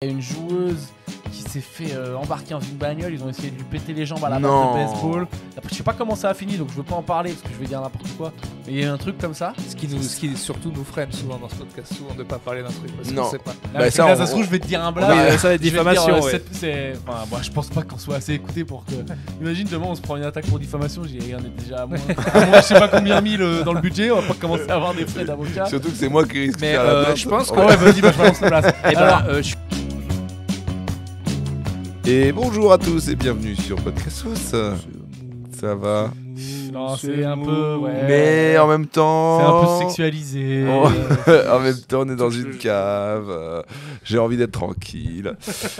Il y a une joueuse qui s'est fait embarquer dans une bagnole, ils ont essayé de lui péter les jambes à la balle de baseball. Après, je sais pas comment ça a fini, donc je veux pas en parler parce que je vais dire n'importe quoi. Mais il y a eu un truc comme ça. Ce qui surtout nous freine souvent dans ce podcast, souvent de pas parler d'un truc parce qu'on sait pas. Là, ça se trouve, je vais te dire un blague. Ça va être diffamation. Moi, je pense pas qu'on soit assez écouté pour que. Imagine demain on se prend une attaque pour diffamation, j'y ai regardé déjà à moins. Je sais pas combien mille dans le budget, on va pas commencer à avoir des frais d'avocat. Surtout que c'est moi qui risque de faire la je pense que. Ah ouais, vas-y, je balance la place. Et bonjour à tous et bienvenue sur Podcast Sauce. Ça va? Non, c'est un peu. Ouais. Mais en même temps. C'est un peu sexualisé. En même temps, on est dans une cave. J'ai envie d'être tranquille.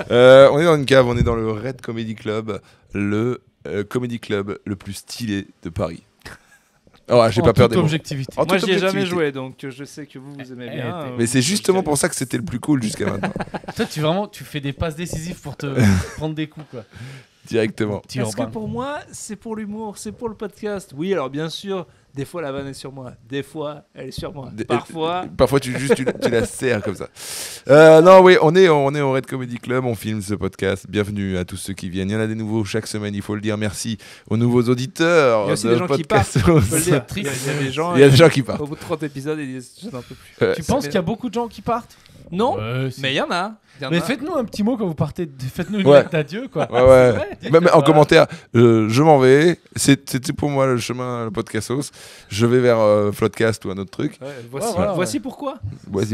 On est dans une cave, on est dans le Red Comedy Club, le comedy club le plus stylé de Paris. Oh, j'ai pas peur des mots. Objectivité. Moi, j'y ai jamais joué, donc je sais que vous aimez bien. Mais c'est justement pour ça que c'était le plus cool jusqu'à maintenant. Toi, tu fais des passes décisives pour te prendre des coups, quoi. Directement. Parce que pour moi, c'est pour l'humour, c'est pour le podcast. Oui, alors bien sûr, des fois la vanne est sur moi, des fois elle est sur moi. Parfois tu la serres comme ça. Non, oui, on est au Red Comedy Club, on filme ce podcast. Bienvenue à tous ceux qui viennent. Il y en a des nouveaux chaque semaine, il faut le dire. Merci aux nouveaux auditeurs. Il y a aussi des gens qui partent. Il y a des gens qui partent. Au bout de 30 épisodes, ils disent je n'en peux plus. Tu penses qu'il y a beaucoup de gens qui partent? Non, mais il y en a. Mais faites-nous un petit mot quand vous partez. Faites-nous une lettre d'adieu, quoi. Ouais. Même en commentaire, je m'en vais. C'était pour moi le chemin, le podcast sauce. Je vais vers Floodcast ou un autre truc. Voici pourquoi.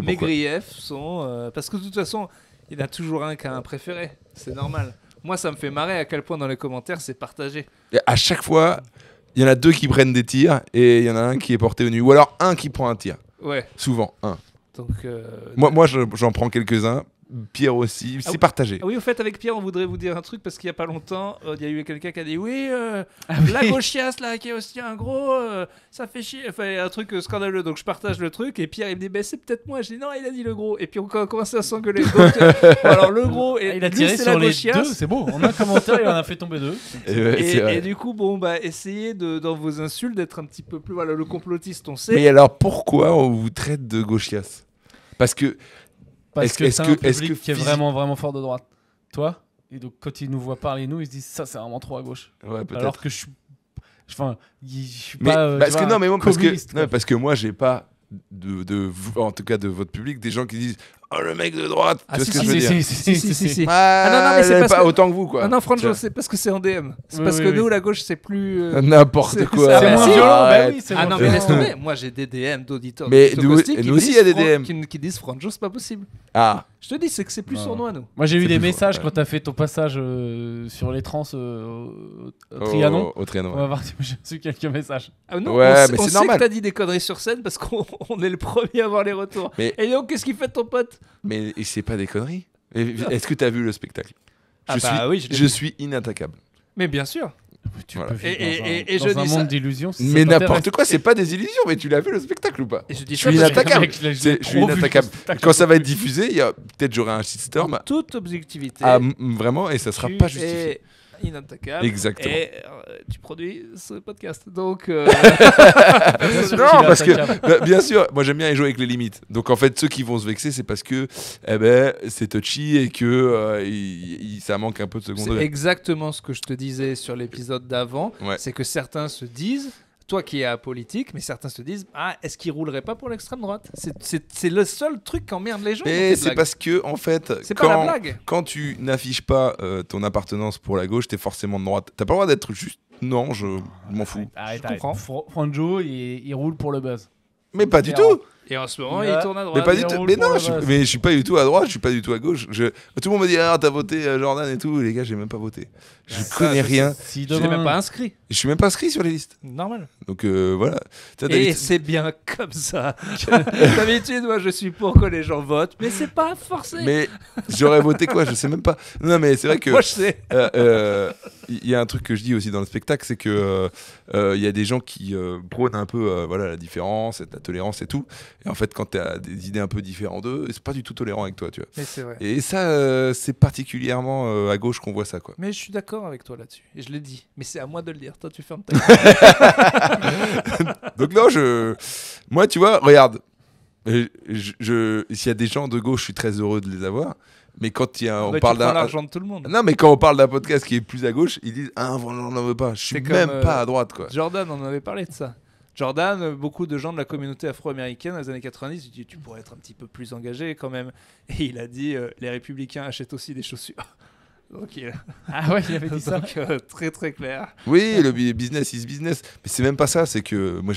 Mes griefs sont parce que de toute façon, il y en a toujours un qui a un préféré. C'est normal. Moi, ça me fait marrer à quel point dans les commentaires c'est partagé. Et à chaque fois, il y en a deux qui prennent des tirs et il y en a un qui est porté au nu. Ou alors un qui prend un tir. Ouais. Souvent, un. Donc, moi j'en prends quelques-uns. Pierre aussi, c'est partagé. Oui, au fait, avec Pierre, on voudrait vous dire un truc parce qu'il n'y a pas longtemps, il y a eu quelqu'un qui a dit oui, la gauchiasse là, qui est aussi un gros, ça fait chier. Enfin, un truc scandaleux. Donc je partage le truc et Pierre il me dit c'est peut-être moi. Je dis non, il a dit le gros. Et puis on a commencé à s'engueuler. Donc, alors le gros, et il a tiré sur les deux, c'est beau. On a un commentaire, il en a fait tomber deux. Et du coup, essayez dans vos insultes d'être un petit peu plus. Voilà, le complotiste, on sait. Mais alors pourquoi on vous traite de gauchiasse? Parce que c'est un public qui est vraiment fort de droite. Toi, et donc quand ils nous voient parler, ils se disent ça c'est vraiment trop à gauche. Ouais, peut-être. Alors que je suis pas. Parce que moi j'ai pas en tout cas de votre public des gens qui disent oh le mec de droite. Tu vois ce que je veux dire? Si. Non mais c'est pas autant que vous quoi. Non franchement c'est parce que c'est en DM. C'est parce que nous la gauche c'est plus n'importe quoi. C'est moins violent. Non mais laisse tomber. Moi j'ai des DM d'auditeurs. Mais nous aussi il y a des DM qui disent Franjo c'est pas possible. Ah. Je te dis c'est que c'est plus sournois nous. Moi j'ai eu des messages quand t'as fait ton passage sur les trans au Trianon. Au Trianon. On va voir si j'ai reçu quelques messages. Non, ouais, on sait que t'as dit des conneries sur scène parce qu'on est le premier à avoir les retours. Et donc qu'est-ce qu'il fait de ton pote? Mais c'est pas des conneries. Est-ce que t'as vu le spectacle? Je suis inattaquable. Mais bien sûr. Tu peux vivre et dans un monde d'illusions. Mais n'importe quoi, c'est pas des illusions. Mais tu l'as vu le spectacle ou pas? Et je suis inattaquable. Je suis inattaquable. Quand ça va être diffusé, peut-être j'aurai un shitstorm. Toute objectivité. Vraiment, et ça sera pas justifié. Inattaquable. Exactement. Et tu produis ce podcast. Donc. Non, parce que, bien sûr, moi j'aime bien jouer avec les limites. Donc en fait, ceux qui vont se vexer, c'est parce que c'est touchy et que ça manque un peu de second degré. C'est exactement ce que je te disais sur l'épisode d'avant. Ouais. C'est que certains se disent. Toi qui es apolitique, mais certains se disent est-ce qu'il roulerait pas pour l'extrême droite? C'est le seul truc qui emmerde les gens. Et c'est parce que en fait, pas la blague. Quand tu n'affiches pas ton appartenance pour la gauche, t'es forcément de droite. T'as pas le droit d'être juste non, je m'en fous. Arrête. Franjo, il roule pour le buzz. Mais pas du tout. Et en ce moment, il tourne à droite. Mais pas du tout. Mais non, je suis pas du tout à droite, je suis pas du tout à gauche. Tout le monde me dit t'as voté Jordan et tout. Les gars, j'ai même pas voté. Je connais rien. Je suis même pas inscrit. Je suis même pas inscrit sur les listes. Normal. Donc voilà. Et c'est bien comme ça. D'habitude, moi, je suis pour que les gens votent, mais c'est pas forcé. Mais j'aurais voté quoi? Je sais même pas. Non, mais c'est vrai que. Moi, je sais. Il y a un truc que je dis aussi dans le spectacle, c'est que il y a des gens qui prônent un peu la différence, la tolérance et tout. Et en fait, quand tu as des idées un peu différentes d'eux, c'est pas du tout tolérant avec toi, tu vois. Mais c'est vrai. Et ça, c'est particulièrement à gauche qu'on voit ça, quoi. Mais je suis d'accord avec toi là-dessus. Et je l'ai dit. Mais c'est à moi de le dire. Toi, tu fermes ta gueule. Donc non, moi, tu vois, regarde. S'il y a des gens de gauche, je suis très heureux de les avoir. Mais quand on Bah, parle tu prends d'un. l'argent de tout le monde. Non, mais quand on parle d'un podcast qui est plus à gauche, ils disent ah, on n'en veut pas. Je suis C'est même comme, pas à droite, quoi. Jordan, on en avait parlé de ça. Jordan, beaucoup de gens de la communauté afro-américaine dans les années 90 ils disent tu pourrais être un petit peu plus engagé quand même. Et il a dit les républicains achètent aussi des chaussures. Donc, Ah ouais, il avait dit ça. donc très très clair. Oui, le business is business. Mais c'est même pas ça. C'est que moi,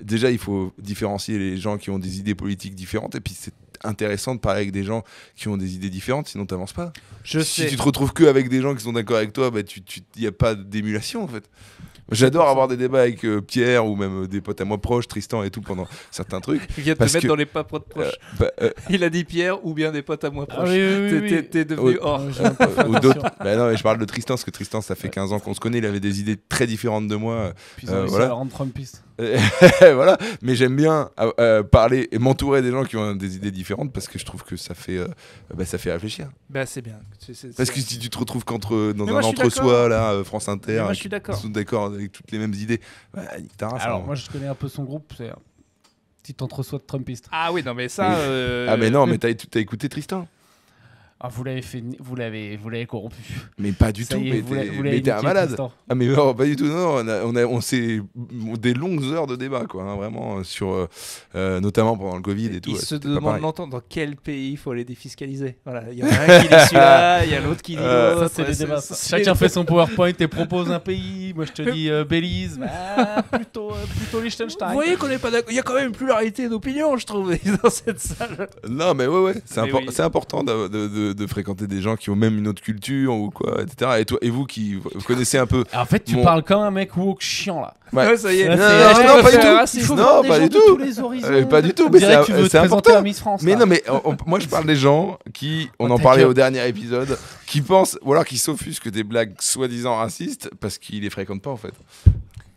déjà, il faut différencier les gens qui ont des idées politiques différentes. Et puis, c'est intéressant de parler avec des gens qui ont des idées différentes. Sinon, t'avances pas. Je Si sais. tu te retrouves que avec des gens qui sont d'accord avec toi, bah, y a pas d'émulation en fait. J'adore avoir des débats avec Pierre ou même des potes à moi proches, Tristan et tout pendant certains trucs. Il vient de te Parce mettre que- dans les pas proches. Il a dit Pierre ou bien des potes à moi Ah proches. oui, oui, oui, oui. T'es devenu Oui. hors. J'ai même pas fait ou attention. d'autres. Bah non, mais je parle de Tristan parce que Tristan, ça fait 15 ans qu'on se connaît. Il avait des idées très différentes de moi. Puis ils ont réussi voilà. à le rendre Trumpiste. Voilà. Mais j'aime bien parler et m'entourer des gens qui ont des idées différentes parce que je trouve que ça fait réfléchir. Bah c'est bien. Parce que si tu te retrouves dans Mais un moi, je suis entre-soi, là, France Inter, Mais moi, je suis d'accord. qui sont d'accord avec toutes les mêmes idées, bah, nique ta race, Alors hein. moi je connais un peu son groupe, c'est un petit entre-soi de Trumpiste. Ah oui, non mais ça. Ah mais non, mais t'as écouté Tristan. Ah vous l'avez corrompu. Mais pas du Ça tout, y est, mais vous l'avez mais t'es un niqué, malade. Tristan. Ah mais non, pas du tout, non, on s'est des longues heures de débat, quoi, hein, vraiment, sur, notamment pendant le Covid et tout. Il ouais, se c'était pas demande pareil. longtemps dans quel pays il faut les défiscaliser. Voilà, il y en a un qui dit celui-là, il y a l'autre qui dit l'autre. Ça c'est les débats. ça. Chacun fait son PowerPoint et propose un pays. Moi je te dis Belize, bah, plutôt Liechtenstein. Vous voyez qu'on n'est pas d'accord. Il y a quand même une pluralité d'opinion, je trouve, dans cette salle. Non mais ouais, c'est Mais oui. c'est important de fréquenter des gens qui ont même une autre culture ou quoi, etc. Et toi et vous qui vous connaissez un peu. En fait tu parles comme un mec woke chiant là. Ouais. Ça y est. Là, Non, c'est- non, pas du c'est tout. raciste. Il faut Non, voir des pas gens du de tout. tous les horizons. Pas du tout, On mais dirait que tu veux te c'est présenter important. à Miss France. Mais là. non, mais moi je parle des gens qui, on Oh, en ta parlait gueule. au dernier épisode, qui pensent, ou alors qui s'offusquent des blagues soi-disant racistes parce qu'ils les fréquentent pas en fait.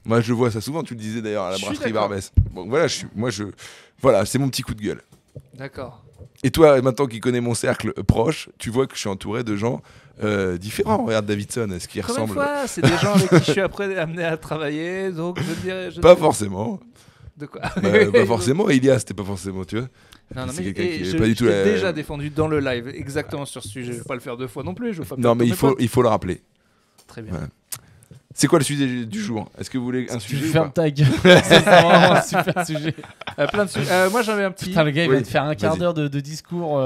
Moi je vois ça souvent, tu le disais d'ailleurs à la Je suis brasserie d'accord. Barbès. Bon voilà, voilà, c'est mon petit coup de gueule. D'accord. Et toi, maintenant qui connais mon cercle proche, tu vois que je suis entouré de gens différents. Regarde Davidson, est-ce qu'il Combien de ressemble fois c'est des gens avec qui je suis après amené à travailler, donc je dirais. Pas forcément. De quoi Pas forcément. Ilias, c'était pas forcément, tu vois. Non, non, C'est mais quelqu'un qui est je pas du tout t'ai la- déjà défendu dans le live exactement sur ce sujet. Je vais pas le faire 2 fois non plus. Je vais pas Non, mais perdre tous mes il faut le rappeler. potes. Très bien. Ouais. C'est quoi le sujet du jour? Est-ce que vous voulez un Tu sujet ou fermes pas ta gueule. C'est vraiment un super sujet. Plein de sujets. Moi j'avais un petit. Putain, le gars il Oui, vient de faire un quart vas-y. d'heure de discours.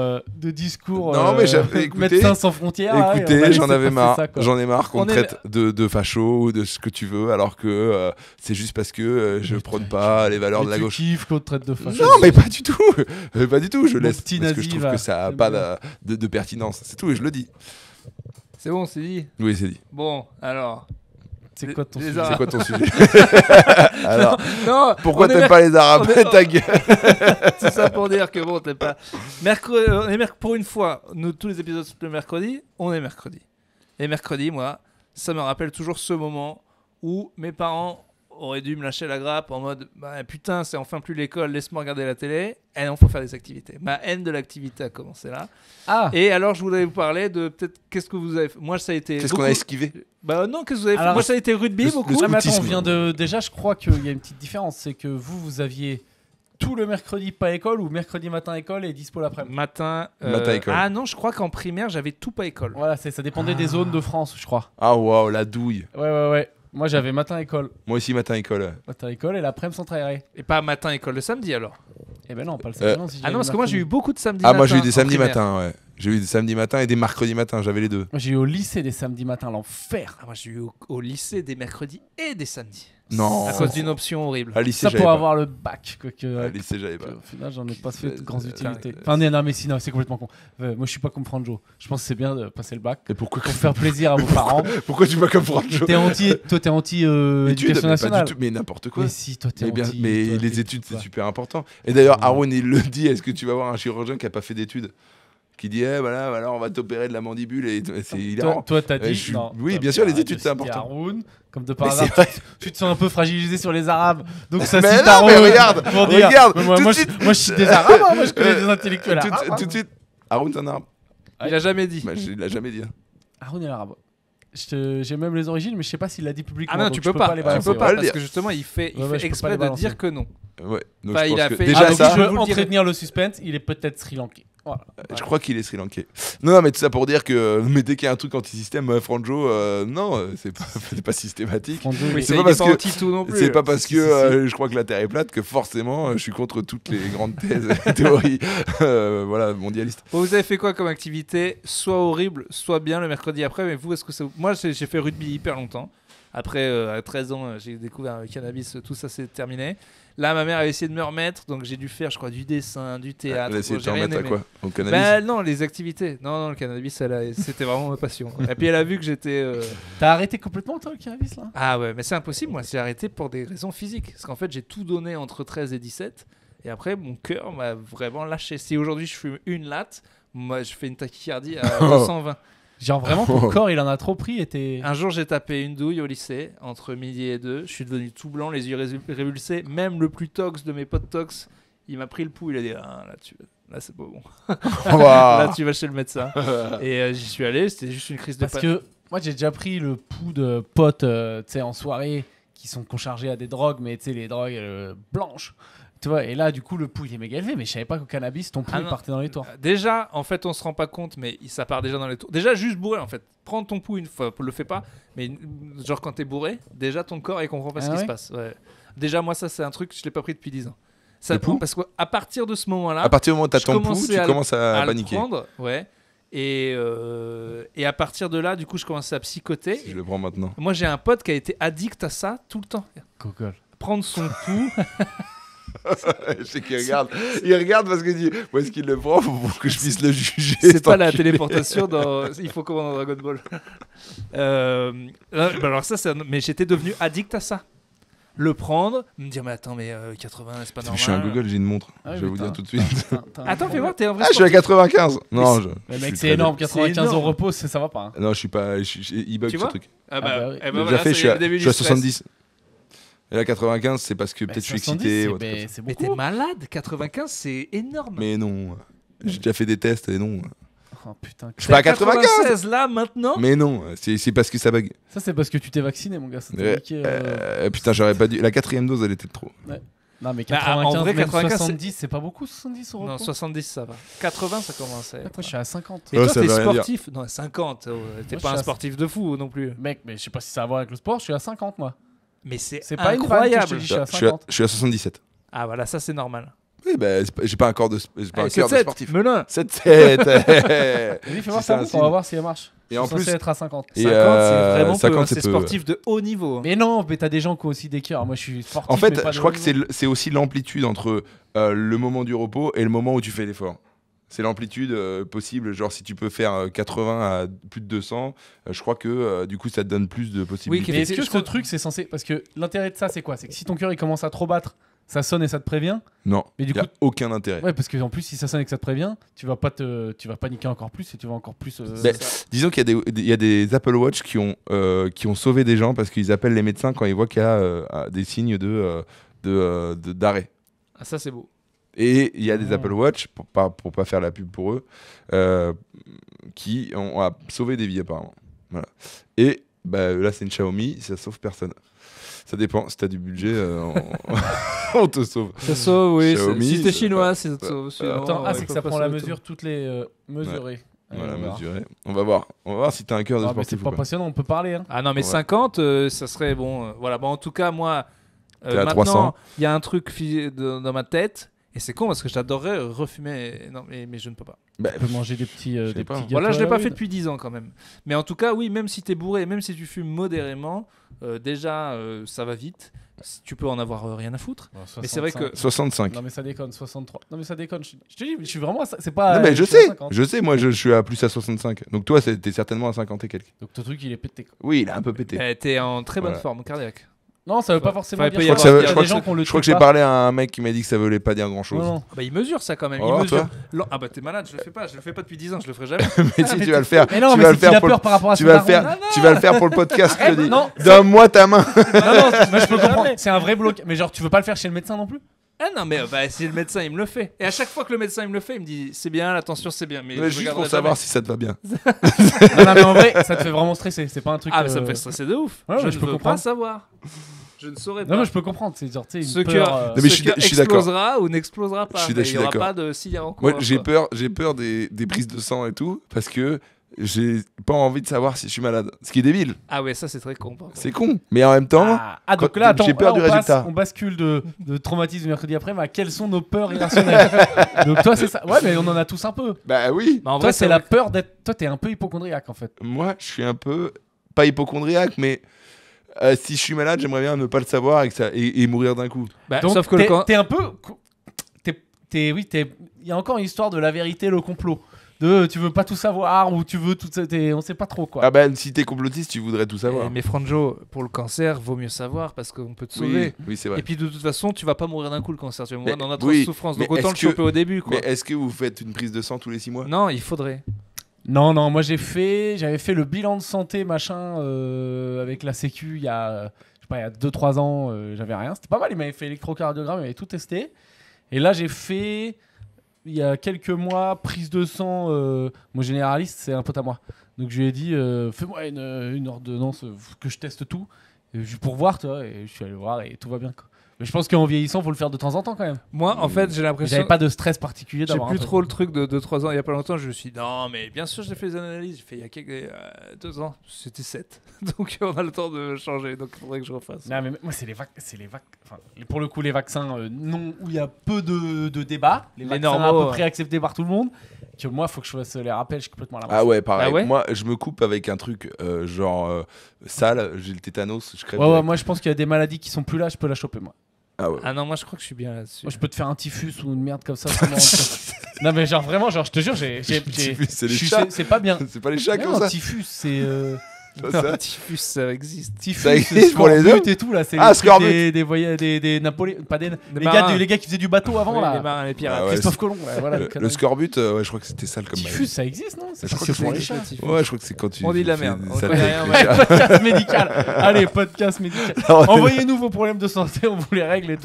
Non, mais j'avais écouté. Médecins sans frontières. là, et on va Écoutez, laisser j'en avais passer marre. ça, quoi. J'en ai marre qu'on On me est- traite de facho ou de ce que tu veux, alors que c'est juste parce que je prône pas les valeurs de la Et tu gauche. kiffes qu'on te traite de facho. Non, mais pas du tout. Pas du tout. Je Mon laisse petit parce que nazi, je trouve va. que ça a J'aime pas bien. de pertinence. C'est tout et je le dis. C'est bon, c'est dit. Oui, c'est dit. Bon, alors. C'est quoi ton Les sujet Arabes. C'est quoi ton sujet? Alors, Non, pourquoi on est t'aimes pas les Arabes? on est- Ta gueule. C'est ça pour dire que bon, t'es pas. Mercredi, pour une fois, nous, tous les épisodes sont le mercredi, on est mercredi. Et mercredi, moi, ça me rappelle toujours ce moment où mes parents auraient dû me lâcher la grappe en mode bah, putain, c'est enfin plus l'école, laisse-moi regarder la télé. Et non, faut faire des activités. Ma haine de l'activité a commencé là. Ah, Et alors, je voulais vous parler de peut-être qu'est-ce que vous avez fait. Moi, ça a été. Qu'est-ce qu'on a beaucoup- esquivé? Bah non, qu'est-ce que vous avez fait? Alors, Moi, ça a été rugby le- beaucoup. le ah, mais attends, on scoutisme. vient de. Déjà, je crois qu'il y a une petite différence. C'est que vous aviez tout le mercredi pas école ou mercredi matin école et dispo l'après-midi. Matin. Matin école. Ah non, je crois qu'en primaire, j'avais tout pas école. Voilà, ça dépendait des zones de France, je crois. Ah waouh, la douille. Ouais. Moi, j'avais matin école. Moi aussi, matin école. Matin école et l'après-midi centre aéré. Et pas matin école le samedi alors. Eh ben non, pas le samedi. non, si Ah j'avais non, parce le que moi j'ai eu mercredi. beaucoup de samedis Ah, matins. moi j'ai eu des en samedis primaire. matins, ouais. J'ai eu des samedis matins et des mercredis matins, j'avais les deux. Moi, j'ai eu au lycée des samedis matins, l'enfer. Ah, moi j'ai eu au lycée des mercredis et des samedis. Non. À cause d'une option horrible. À lycée, Ça j'avais pour pas. avoir le bac. À lycée, j'avais pas. Au final, j'en ai pas fait de grandes Euh, utilités. euh, Enfin, non, mais sinon, c'est complètement con. Moi, je suis pas comme Franjo. Je pense que c'est bien de passer le bac Et pourquoi pour faire plaisir à vos parents. Pourquoi tu vas comme Franjo? Toi, t'es anti éducation nationale. Mais n'importe quoi. Mais si, toi, t'es Mais, anti. mais toi, les t'es- études, c'est quoi. super important. Et d'ailleurs, Aaron, il le dit, est-ce que tu vas voir un chirurgien qui a pas fait d'études? Qui dit, voilà, on va t'opérer de la mandibule. Et c'est hilarant. Toi, t'as Ouais, dit. je suis- non, oui, toi, bien sûr, les t'as études, c'est cité important. Haroun, comme de par Mais hasard, c'est vrai. tu te sens un peu fragilisé sur les Arabes. Donc ça Mais cite non, Haroun mais regarde, pour dire, regarde, mais moi, tout de moi, suite. je cite des Arabes, hein, moi je connais des intellectuels tout, arabes. tout de suite, Aaron, c'est un arabe. Il a jamais dit. Bah, il l'a jamais dit. hein. Haroun est arabe. J'ai même les origines, mais je sais pas s'il l'a dit publiquement. Ah non, donc tu je peux pas. les Tu balancer, peux ouais. pas le parce dire. que justement il fait Ouais, je peux pas exprès les de balancer. dire que non. Ouais. Donc Enfin, je il pense a que fait- déjà Ah, donc ça. je je veux vous le dirai. entretenir le suspense, il est peut-être sri lankais. Voilà. Je crois qu'il est Sri Lankais. Non, mais tout ça pour dire que mais dès qu'il y a un truc anti-système, Franjo, non, c'est pas systématique. Franjo, Oui, c'est ça, pas il est parce pas que- anti-tout non plus. C'est pas parce Si, que si. je crois que la Terre est plate que forcément je suis contre toutes les grandes thèses et théories voilà, mondialistes. Bon, vous avez fait quoi comme activité? Soit horrible, soit bien le mercredi après. Mais vous, est-ce que ça... Moi, j'ai fait rugby hyper longtemps. Après, à 13 ans, j'ai découvert le cannabis, tout ça c'est terminé. Là, ma mère a essayé de me remettre, donc j'ai dû faire, je crois, du dessin, du théâtre. Elle a essayé de J'ai te rien remettre à aimé. quoi? Au cannabis? Bah non, les activités. Non, le cannabis, c'était vraiment ma passion. Et puis elle a vu que j'étais... T'as arrêté complètement toi le cannabis là? Ah ouais, mais c'est impossible, moi, j'ai arrêté pour des raisons physiques. Parce qu'en fait, j'ai tout donné entre 13 et 17. Et après, mon cœur m'a vraiment lâché. Si aujourd'hui je fume une latte, moi je fais une tachycardie à 220. Genre vraiment ton corps il en a trop pris et t'es. Un jour, j'ai tapé une douille au lycée, entre midi et 2. Je suis devenu tout blanc, les yeux révulsés. Même le plus tox de mes potes tox, il m'a pris le pouls. Il a dit ah, là, c'est pas bon. Là, tu vas chez le médecin. Et j'y suis allé, c'était juste une crise de Parce que moi j'ai déjà pris le pouls de potes tu sais en soirée qui sont conchargés à des drogues mais tu sais les drogues blanches. Tu vois, et là du coup le pouls il est méga élevé mais je savais pas qu'au cannabis ton pouls Ah il non. partait dans les tours. Déjà, en fait, on se rend pas compte, mais ça part déjà dans les tours. Déjà, juste bourré, en fait. Prends ton pouls une fois, le fais pas, mais genre quand t'es bourré, déjà ton corps il comprend pas ce Ah qui ouais se passe. Ouais. Déjà, moi, ça, c'est un truc, je l'ai pas pris depuis 10 ans. Ça, Le pouls parce qu'à partir de ce moment-là, À partir du moment où t'as je ton pouls, commençais tu à commences à le paniquer. prendre, ouais. Et à partir de là, du coup, je commençais à psychoter. Si je le prends maintenant. Moi, j'ai un pote qui a été addict à ça tout le temps. Gogol. Prendre son pouls. Je sais qu'il regarde. Il regarde parce qu'il dit où est-ce qu'il le prend pour que je puisse le juger. C'est cet pas la enculé. téléportation dans Il faut comment dans Dragon Ball. Bah alors ça, mais j'étais devenu addict à ça. Le prendre, me dire mais attends mais 80 c'est pas normal. Je suis un Google, j'ai une montre. Ah oui, je vais mais vous dire t'as- tout de suite. Attends, fais voir, t'es un vrai Ah, je suis à sportif. 95. Non, je. Le je mec suis c'est très énorme, C'est 95 énorme. au repos ça va pas. Hein. Non, je suis pas. Il bug Tu ce vois truc. Ah bah, Ah bah oui. eh ben J'ai voilà, déjà fait, ça y est, le début je suis à du stress. 70. Et là, 95, c'est parce que peut-être je suis 70, excité. c'est- ou un truc mais comme ça. c'est Mais beaucoup. t'es malade, 95 c'est énorme. Mais non. J'ai déjà fait des tests et non. Oh putain. Je suis pas à 95. 96 là maintenant. Mais non, c'est parce que ça bug. Ça c'est parce que tu t'es vacciné mon gars. Ça t'a niqué, Putain, j'aurais pas dû. La 4ème dose, elle était de trop. Non mais Bah, 95, en vrai, même 95, 70 c'est pas beaucoup 70 au repos. Non, 70 ça va. 80 ça commence à Après être. je suis à 50. Et Ouais, toi ça t'es veut rien dire. sportif. Non, 50. T'es Moi, pas je un suis à- sportif de fou non plus. Mec mais je sais pas si ça a à voir avec le sport, je suis à 50 moi. Mais c'est C'est pas une vanne que je te incroyable. dis. Je suis à Je suis à- 50. je suis à 77. Ah voilà, ça c'est normal. Oui, bah, j'ai pas un corps de, j'ai pas un Allez, cœur de 7-7, sportif. Melun. 7-7. Vas-y fais voir C'est ta un boucle, signe. on va voir si elle marche. Et Je en suis censé plus- être à 50. Et 50 c'est vraiment 50, peu. c'est C'est peu, sportif de haut niveau. Mais non, mais t'as des gens qui ont aussi des cœurs. Moi je suis sportif. En mais fait, pas je de crois haut que niveau. c'est aussi l'amplitude entre le moment du repos et le moment où tu fais l'effort. C'est l'amplitude possible. Genre, si tu peux faire 80 à plus de 200, je crois que du coup, ça te donne plus de possibilités. Mais est-ce que Je ce crois- truc c'est censé. Parce que l'intérêt de ça c'est quoi? C'est que si ton cœur il commence à trop battre, ça sonne et ça te prévient. Non, Mais du il n'y a coup- aucun intérêt. Ouais, parce que en plus si ça sonne et que ça te prévient, tu vas paniquer encore plus et tu vas encore plus. Ben, disons qu'il y a des Apple Watch qui ont sauvé des gens parce qu'ils appellent les médecins quand ils voient qu'il y a des signes d'arrêt. Ah, ça c'est beau. Et il y a des Ah. Apple Watch, pour pas faire la pub pour eux, qui ont sauvé des vies apparemment. Voilà. Et bah, là, c'est une Xiaomi, ça sauve personne. Ça dépend, si t'as du budget, on te sauve. Ça sauve, oui. Xiaomi, Si t'es ça- chinois, c'est ça te ça- sauve. Sinon, Attends, ouais, c'est ils que ça peuvent prend pas la sauver mesure toutes les mesurées. Voilà, on verra. mesuré. On va voir si t'as un cœur de Ah, mais c'est sportif ou pas pas. passionnant, on peut parler. Hein. Ah non, mais Ouais. 50, ça serait bon. Voilà, bon, en tout cas, moi, T'es à maintenant, 300. il y a un truc dans ma tête, et c'est con parce que j'adorerais refumer, non, mais je ne peux pas. Bah, On peut manger des petits sais pas. gâteaux. Voilà, je à l'ai la pas fait weed. depuis 10 ans quand même. Mais en tout cas, oui, même si t'es bourré, même si tu fumes modérément, déjà, ça va vite. Tu peux en avoir rien à foutre. Bon, Mais c'est vrai 65. que 65. Non mais ça déconne, 63. Non mais ça déconne. Je te dis, je suis vraiment à ça. C'est pas. Non, mais je suis à sais, 50. moi je suis à plus à 65. Donc toi, t'es certainement à 50 et quelques. Donc ton truc il est pété. Quoi. Oui, il a un peu pété. t'es en très bonne Voilà. forme cardiaque. Non, ça veut pas Enfin, forcément il dire. peut y ça. avoir- Il y a je crois des gens qui ont le Je crois que truc j'ai pas. parlé à un mec qui m'a dit que ça voulait pas dire grand chose. Non, non. Ah bah, il mesure ça quand même. Oh, Il mesure. toi Ah bah t'es malade, je le fais pas depuis 10 ans, je le ferai jamais. Mais si tu vas le faire, Mais non, tu mais vas c'est le qu'il faire a pour peur par rapport à tu son vas le daron. faire, tu vas le faire pour le podcast, je te dis. Non, Donne-moi ta main. non, mais je peux comprendre. C'est un vrai bloc. Mais genre, tu veux pas le faire chez le médecin non plus? Ah non, mais bah, si le médecin il me le fait. Et à chaque fois que le médecin il me le fait, il me dit c'est bien, la tension c'est bien. Mais, Mais je juste regarderai pour savoir jamais. si ça te va bien. Non, mais en vrai, ça te fait vraiment stresser. C'est pas un truc. Ah, mais ça me fait stresser de ouf. Ouais, je ouais, ne je peux veux pas comprendre. savoir. Je ne saurais Non, pas. mais je peux comprendre. C'est genre, tu sais, Ce une cœur, peur. Non, mais ce cœur je suis d'accord. explosera ou n'explosera pas. Je suis mais il n'y aura d'accord. pas de s'il y a encore. Moi, j'ai peur des prises de sang et tout, parce que j'ai pas envie de savoir si je suis malade. Ce qui est débile. Ah ouais, ça c'est très con. par contre. C'est con. Mais en même temps, Donc quand- là, attends, j'ai peur là, du résultat. on bascule de traumatisme mercredi après, mais à quelles sont nos peurs irrationnelles? Donc toi, c'est ça. Ouais, mais on en a tous un peu. bah oui. Mais en Toi, vrai, c'est la peur d'être. Toi, t'es un peu hypochondriaque en fait. Moi, je suis un peu pas hypochondriaque, mais si je suis malade, j'aimerais bien ne pas le savoir et mourir d'un coup. Bah, Donc sauf que t'es un peu. Oui, il y a encore une histoire de la vérité, le complot. Tu veux pas tout savoir ou tu veux tout ça. On sait pas trop quoi. Ah bah si t'es complotiste, tu voudrais tout savoir. Mais Franjo, pour le cancer, vaut mieux savoir parce qu'on peut te sauver. Oui, c'est vrai. Et puis de toute façon, tu vas pas mourir d'un coup le cancer, tu vas mourir Mais- dans notre oui, souffrance. mais Donc autant le est-ce que- choper au début, quoi. Mais est-ce que vous faites une prise de sang tous les 6 mois? Non, il faudrait. Non, moi j'avais fait le bilan de santé machin avec la Sécu il y a 2-3 ans, j'avais rien. C'était pas mal, il m'avait fait électrocardiogramme, il m'avait tout testé. Et là j'ai fait il y a quelques mois prise de sang. Mon généraliste c'est un pote à moi, donc je lui ai dit fais-moi une ordonnance que je teste tout pour voir, tu vois. Et je suis allé voir et tout va bien, quoi. Mais je pense qu'en vieillissant, faut le faire de temps en temps quand même. Moi, en fait, j'ai l'impression. J'avais pas de stress particulier J'ai d'avoir plus un truc. trop le truc de 2-3 ans. Il y a pas longtemps, je me suis dit, non, mais bien sûr, j'ai fait des analyses. J'ai fait il y a quelques 2 ans, c'était 7. Donc on a le temps de changer. Donc il faudrait que je refasse. Non, mais moi, c'est les enfin, pour le coup, les vaccins non, où il y a peu de débats. Les vaccins normaux, à peu près acceptés par tout le monde. Que moi, il faut que je fasse les rappels, je suis complètement à la Ah ouais, pareil. Ah ouais Moi, je me coupe avec un truc sale, j'ai le tétanos, je crève. Ouais, direct. moi, je pense qu'il y a des maladies qui sont plus là, je peux la choper, moi. Ah ouais. Ah non, moi je crois que je suis bien là-dessus. Moi, je peux te faire un typhus ou une merde comme ça. sans m'en rendre compte. Non, mais genre, vraiment, genre, je te jure, Typhus, c'est les je suis- chats. c'est pas bien. C'est pas les chats qui ont Non, ça. typhus, c'est. Pas ça. Non, typhus, ça existe. Typhus, Ça existe pour les scorbut hommes et tout là, c'est Ah, les trucs scorbut. des Napoléons, pas des les marins. gars qui faisaient du bateau avant Oui, là. les marins, les pirates. Ah ouais, Christophe Colomb, ouais, voilà. Le scorbut, ouais, je crois que c'était sale comme Typhus, maladie. ça existe, non? C'est Je crois que que pour c'est- les chats. Ouais, je crois que c'est quand tu. On dit de la fais merde. des On saletés connaît avec rien, les ouais. chats. Podcast médical. Allez, podcast médical. Envoyez-nous vos problèmes de santé, on vous les règle et tout.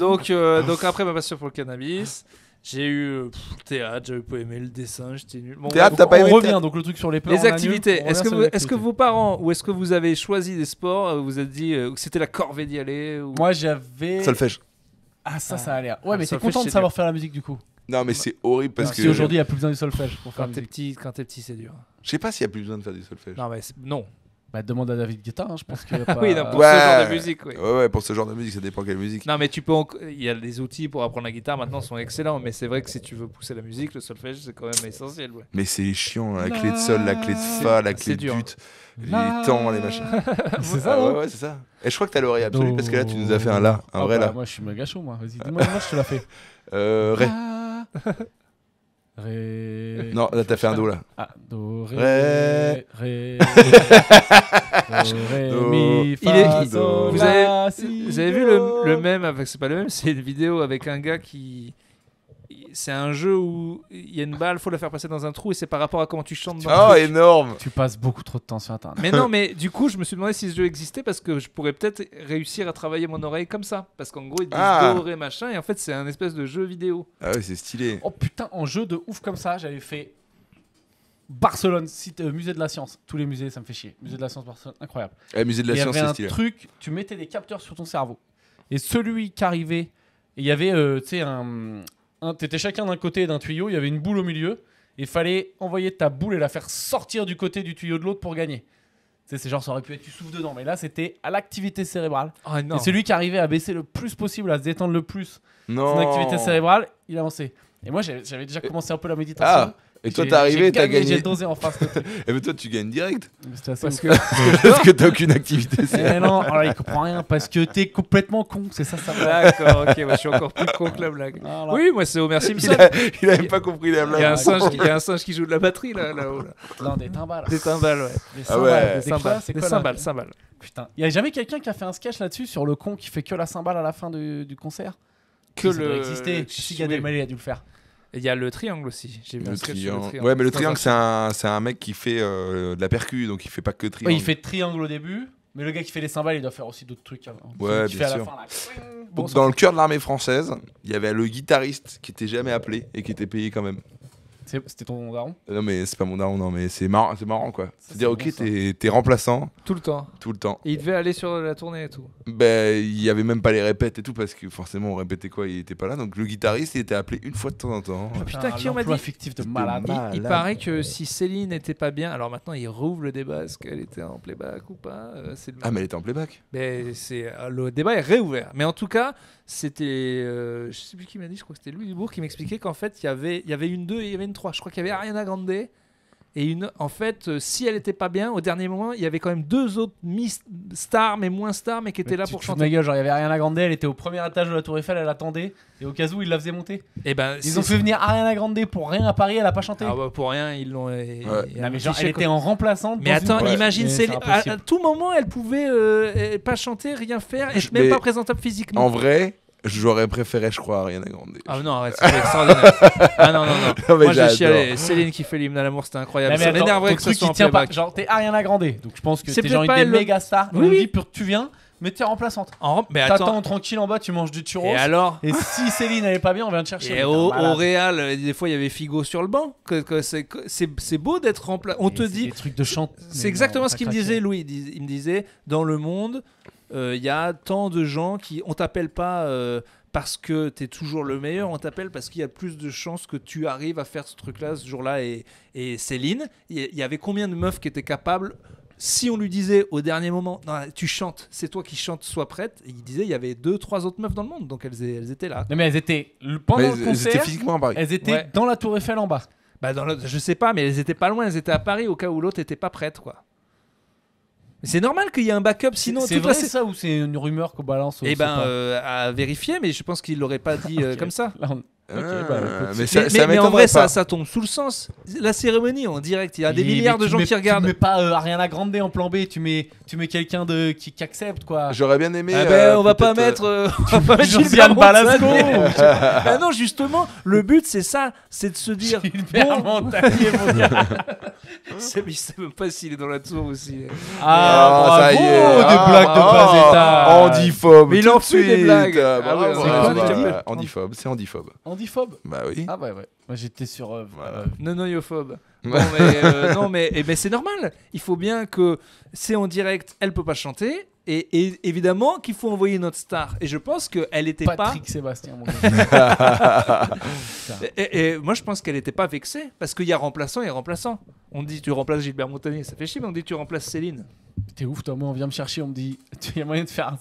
Donc après ma passion pour le cannabis, j'ai eu le théâtre, j'avais pas aimé le dessin, j'étais nul. Bon, Théâtre, bref. t'as pas on aimé revient, donc le truc sur les peurs. Les on annule, activités. on Est-ce revient que, sur les est-ce que activités. vos parents ou est-ce que vous avez choisi des sports, vous vous êtes dit que c'était la corvée d'y aller ou... Moi j'avais. Solfège. Ah, ça a l'air. Ouais, mais t'es solfège, content de c'est savoir faire la musique du coup. Non, mais c'est horrible parce Parce que. que aujourd'hui il n'y a plus besoin du solfège pour faire Quand la t'es musique. petit, c'est dur. Je sais pas s'il y a plus besoin de faire du solfège. Non, mais non. Bah, demande à David Guetta, hein, je pense qu'il y a pas. Oui, non, pour Ouais. ce genre de musique, oui. Ouais, pour ce genre de musique, ça dépend quelle musique. Non, mais tu peux. Il y a des outils pour apprendre la guitare maintenant sont excellents, mais c'est vrai que si tu veux pousser la musique, le solfège c'est quand même essentiel. Ouais. Mais c'est chiant, la clé de sol, la clé de fa, la clé c'est de dur. but, les temps, les machins. C'est ça, Ah non ouais, c'est ça. Et je crois que t'as l'oreille absolue parce que là, tu nous as fait un la, un Ah vrai bah, la. Moi je suis méga chaud, moi. Vas-y, dis-moi, je te la fais. Ré. Ah. Ré. Non, là, t'as fait un do là. Ah, do, Ré. ré, ré. Do, ré, Do. mi, Il est- fa, il- sol, vous la, avez, si, vous avez vu do. le même avec c'est pas le même, c'est une vidéo avec un gars qui c'est un jeu où il y a une balle, faut la faire passer dans un trou et c'est par rapport à comment tu chantes dans le Oh, truc. énorme. Tu passes beaucoup trop de temps sur internet. Mais non, mais du coup, je me suis demandé si ce jeu existait parce que je pourrais peut-être réussir à travailler mon oreille comme ça. Parce qu'en gros, ils disent Ah. do, ré, machin, et en fait, c'est un espèce de jeu vidéo. Ah ouais, c'est stylé. Oh putain, en jeu de ouf comme ça, j'avais fait Barcelone, musée de la science. Tous les musées, ça me fait chier. Musée de la science, Barcelone, incroyable. Le musée de la Il y science, avait c'est un stylé. truc, tu mettais des capteurs sur ton cerveau. Et celui qui arrivait, et il y avait, tu sais, t'étais chacun d'un côté d'un tuyau, il y avait une boule au milieu, et il fallait envoyer ta boule et la faire sortir du côté du tuyau de l'autre pour gagner. Tu sais, c'est genre, ça aurait pu être tu souffles dedans, mais là, c'était à l'activité cérébrale. Oh non. Et celui qui arrivait à baisser le plus possible, à se détendre le plus Non. son activité cérébrale, il avançait. Et moi, j'avais déjà commencé un peu la méditation. Ah, et toi, t'es arrivé, t'as gagné. J'ai dosé en face. le truc. Et mais toi, tu gagnes direct. Mais c'était assez Parce ouf. que Parce que t'as aucune activité. Eh non, alors il comprend rien parce que t'es complètement con, c'est ça ça. D'accord, ok, moi, je suis encore plus con que la blague. Voilà. Oui, moi, c'est Homer Simpson. Il a même pas compris la Il y a un blague. singe, il y a un singe qui joue de la batterie là-haut. Là. Non, des timbales. Des cymbales, ouais. Des Ah cymbales. ouais. Des Cymbales, quoi, c'est des quoi, là cymbales, cymbales. Putain, il y a jamais quelqu'un qui a fait un sketch là-dessus sur le con qui fait que la cymbale à la fin du concert. Que Ça doit le. exister. Si Gad Oui. Elmaleh a dû le faire. Il y a le triangle aussi. J'ai vu un Le sketch sur le triangle. triangle. Ouais, mais le Dans triangle, c'est un mec qui fait de la percu, donc il fait pas que Ouais, triangle. il fait triangle au début, mais le gars qui fait les cymbales, il doit faire aussi d'autres trucs avant. Ouais, Celui qui bien fait à sûr. la fin là. Donc, dans le cœur de l'armée française, il y avait le guitariste qui était jamais appelé et qui était payé quand même. C'était ton daron? Non, mais c'est pas mon daron, non, mais c'est marrant quoi. C'est-à-dire, c'est ok, bon, ça. t'es remplaçant Tout le temps. tout le temps. Et il devait aller sur la tournée et tout. Ben, il y avait même pas les répètes et tout, parce que forcément, on répétait quoi, il était pas là. Donc, le guitariste, il était appelé une fois de temps en temps. Putain, qui on m'a l'emploi dit fictif de De malade. malade. Il paraît que si Céline n'était pas bien, alors maintenant il rouvre le débat, est-ce qu'elle était en playback ou pas c'est le... Ah, mais elle était en playback. Mais le débat est réouvert. Mais en tout cas, c'était, je sais plus qui m'a dit, je crois que c'était Louis Dubourg qui m'expliquait qu'en fait il y avait une 2 et il y avait une 3. Je crois qu'il y avait Ariana Grande et en fait, si elle était pas bien, au dernier moment, il y avait quand même 2 autres stars, mais moins stars, mais qui étaient là pour Tu te fous de chanter. ma gueule, genre il y avait Ariana Grande, elle était au premier étage de la Tour Eiffel, elle attendait, et au cas où il la faisait monter. Et ben, Ils ont fait venir Ariana Grande pour rien à Paris, elle a pas chanté. Ah bah, pour rien, ils l'ont. Non, mais genre, elle était en remplaçante. Mais dans attends, une- Ouais. imagine, Mais Céline, c'est impossible. à tout moment, elle pouvait pas chanter, rien faire, être Mais même pas présentable physiquement. En vrai, j'aurais préféré, je crois, Ariana Grande. Ah non, arrête, c'était extraordinaire. Ah non, non, non. Non, mais Moi, j'ai j'adore. chialé. Céline qui fait l'hymne à l'amour, c'était incroyable. Non, mais Ça attends, m'énerverait ton que ce truc, soit il en tient pas. playback. Genre, t'es Ariana Grande, donc je pense que C'est t'es genre peut-être une pas des elle, méga stars. Oui, On oui. dit que tu viens, mais t'es remplaçante. Mais T'attends attends. tranquille en bas, tu manges du churros. Et alors Et si Céline elle est pas bien, on vient te chercher. Et Mais au t'es un malade. Real, des fois, il y avait Figo sur le banc. C'est beau d'être remplacé. On Et te c'est dit. des trucs de chant. C'est exactement ce qu'il me disait, Louis. Il me disait, dans le monde, il y a tant de gens qui... On t'appelle pas parce que tu es toujours le meilleur, on t'appelle parce qu'il y a plus de chances que tu arrives à faire ce truc-là ce jour-là. Et Céline, il y avait combien de meufs qui étaient capables, si on lui disait au dernier moment, non, tu chantes, c'est toi qui chantes, sois prête, et il disait, il y avait 2-3 autres meufs dans le monde, donc elles étaient là. Non, mais elles étaient pendant Mais le elles étaient concert. physiquement à Paris. Elles étaient Ouais. dans la Tour Eiffel en bas. Bah je sais pas, mais elles étaient pas loin, elles étaient à Paris au cas où l'autre était pas prête, quoi. Mais c'est normal qu'il y ait un backup, sinon C'est toute vrai la- ça ou c'est une rumeur qu'on balance? Eh ben, à vérifier, mais je pense qu'il l'aurait pas dit Ok. comme ça. Ok, bah, écoute, mais Mais, mais en m'étonnerait vrai, pas. ça tombe sous le sens. La cérémonie en direct, il y a des Mais milliards de tu gens mets- qui regardent. Tu mets pas Ariana Grande en plan B, tu mets quelqu'un qui accepte quoi. J'aurais bien aimé. Ah ben, on va pas peut-être, mettre, on va pas mettre Josiane Gilbert Balasco. Montagnier. Ah non, justement, le but c'est ça, c'est de se dire. Gilbert bon, Montagnier, mon gars. je sais même pas s'il est dans la tour aussi. Ah, ça y bravo, est. des blagues de bas étage. Andiphobe. Mais il tout en de fait des suite. blagues. Ah, Ah ouais, bravo, c'est quoi, bravo. handicapé Andiphobe, c'est andiphobe. Andiphobe. Bah oui. Ah ouais. Moi j'étais sur. Voilà. Nonoyophobe. Ouais. Bon, mais, non, mais c'est normal. Il faut bien que c'est en direct, elle peut pas chanter. Et évidemment qu'il faut envoyer notre star. Et je pense qu'elle était pas. Patrick Sébastien, mon gars. Et moi, je pense qu'elle était pas vexée. Parce qu'il y a remplaçant et remplaçant. On dit tu remplaces Gilbert Montagnier, ça fait chier, mais on dit tu remplaces Céline. T'es ouf, toi. Moi, on vient me chercher, on me dit, il y a moyen de faire,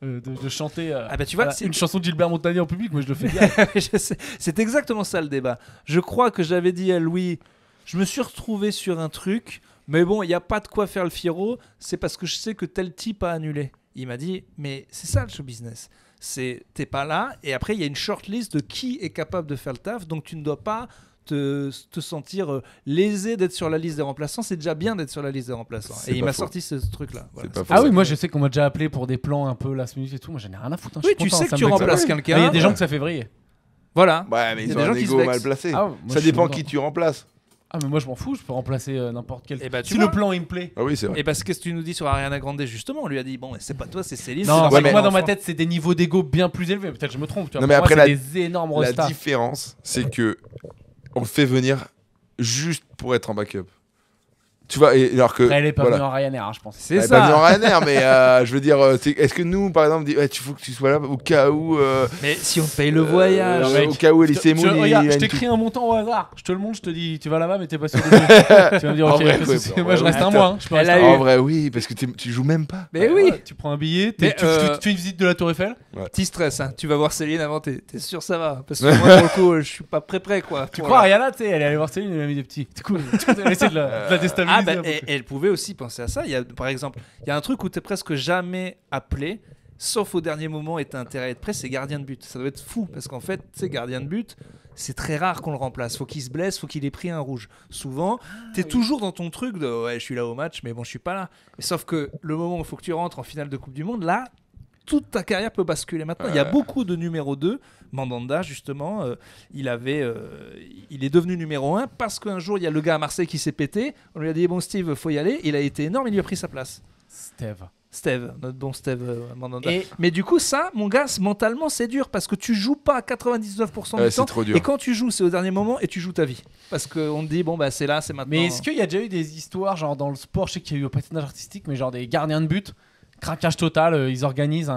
de chanter. Ah bah tu vois, voilà, c'est- une chanson de Gilbert Montagnier en public. Moi, je le fais bien. Je sais. C'est exactement ça le débat. Je crois que j'avais dit à Louis, je me suis retrouvé sur un truc, mais bon, il n'y a pas de quoi faire le fiero, c'est parce que je sais que tel type a annulé. Il m'a dit, mais c'est ça le show business. T'es pas là, et après il y a une shortlist de qui est capable de faire le taf, donc tu ne dois pas te sentir lésé d'être sur la liste des remplaçants, c'est déjà bien d'être sur la liste des remplaçants. C'est Et il pas m'a faux. sorti ce truc-là. Voilà. pas faux. Ah oui, moi, je sais qu'on m'a déjà appelé pour des plans un peu last minute et tout. Moi, j'en ai rien à foutre. Hein. Je Oui, suis tu content, sais ça que tu me vexe. remplaces Mais quelqu'un. il y a des gens que ça fait vriller. Voilà. Ouais, mais Il y a ils des ont gens un qui se ego vexent. mal placé. Ah, moi, Ça je suis dépend content. qui tu remplaces. Ah, mais moi, je m'en fous. Je peux remplacer n'importe quel. Et bah, tu Si vois. le plan il me plaît. Ah oui, c'est vrai. Et parce que qu'est-ce que tu nous dis sur Ariana Grande justement, on lui a dit bon, c'est pas toi, c'est Céline. Non, c'est c'est que mais- moi, dans ma tête, c'est des niveaux d'ego bien plus élevés. Peut-être je me trompe. Tu vois. Non, mais Pour moi, après, c'est des énormes La rostars. différence, c'est que on le fait venir juste pour être en backup. Tu vois, et alors que. Après, elle est pas voilà. venue en Ryanair, je pense. C'est Elle est pas venue en ça. Ryanair, mais je veux dire, est-ce que nous, par exemple, on dit, ouais, il faut que tu sois là au cas où. Mais si on te paye le voyage, non, mec. Au cas où Elise Je- Moon, regarde, il a je une t'écris un montant au hasard. Je te le montre, je te dis, tu vas là-bas, mais t'es pas sûr de Tu vas me dire, En ok, vrai, pas de ouais, souci. en Moi, je vrai, reste un attends. mois. Hein. Je peux Elle rester a un eu- mois. En vrai, oui, parce que tu joues même pas. mais Ouais, oui, ouais, tu prends un billet, Mais, tu fais une visite de la Tour Eiffel. petit stress. Hein. Tu vas voir Céline avant, t'es sûr ça va. Parce que moi, pour le coup, je suis pas prêt quoi. Tu crois, Ariana, tu sais, elle est allée voir Céline, elle a mis des petits. Du coup, elle a essayé de la déstabiliser. Ah bah, un peu. et elle pouvait aussi penser à ça. Il y a, par exemple, il y a un truc où t'es presque jamais appelé, sauf au dernier moment et t'as intérêt à être prêt, c'est gardien de but. Ça doit être fou parce qu'en fait, tu sais, gardien de but, c'est très rare qu'on le remplace. Faut qu'il se blesse, faut qu'il ait pris un rouge. Souvent, t'es toujours dans ton truc de ouais, je suis là au match, mais bon, je suis pas là. Et sauf que le moment où il faut que tu rentres en finale de Coupe du Monde, là, toute ta carrière peut basculer maintenant. Il y a beaucoup de numéro 2. Mandanda, justement, il est devenu numéro 1 parce qu'un jour, il y a le gars à Marseille qui s'est pété. On lui a dit, bon, Steve, faut y aller. Il a été énorme, il lui a pris sa place. Steve. Steve, notre bon Steve Mandanda. Et- Mais du coup, ça, mon gars, mentalement, c'est dur parce que tu joues pas à 99% du Ouais, temps. c'est trop dur. Et quand tu joues, c'est au dernier moment et tu joues ta vie. Parce qu'on te dit, bon, bah c'est là, c'est maintenant. Mais est-ce qu'il y a déjà eu des histoires, genre dans le sport, je sais qu'il y a eu au patinage artistique, mais genre des gardiens de but, craquage total, ils organisent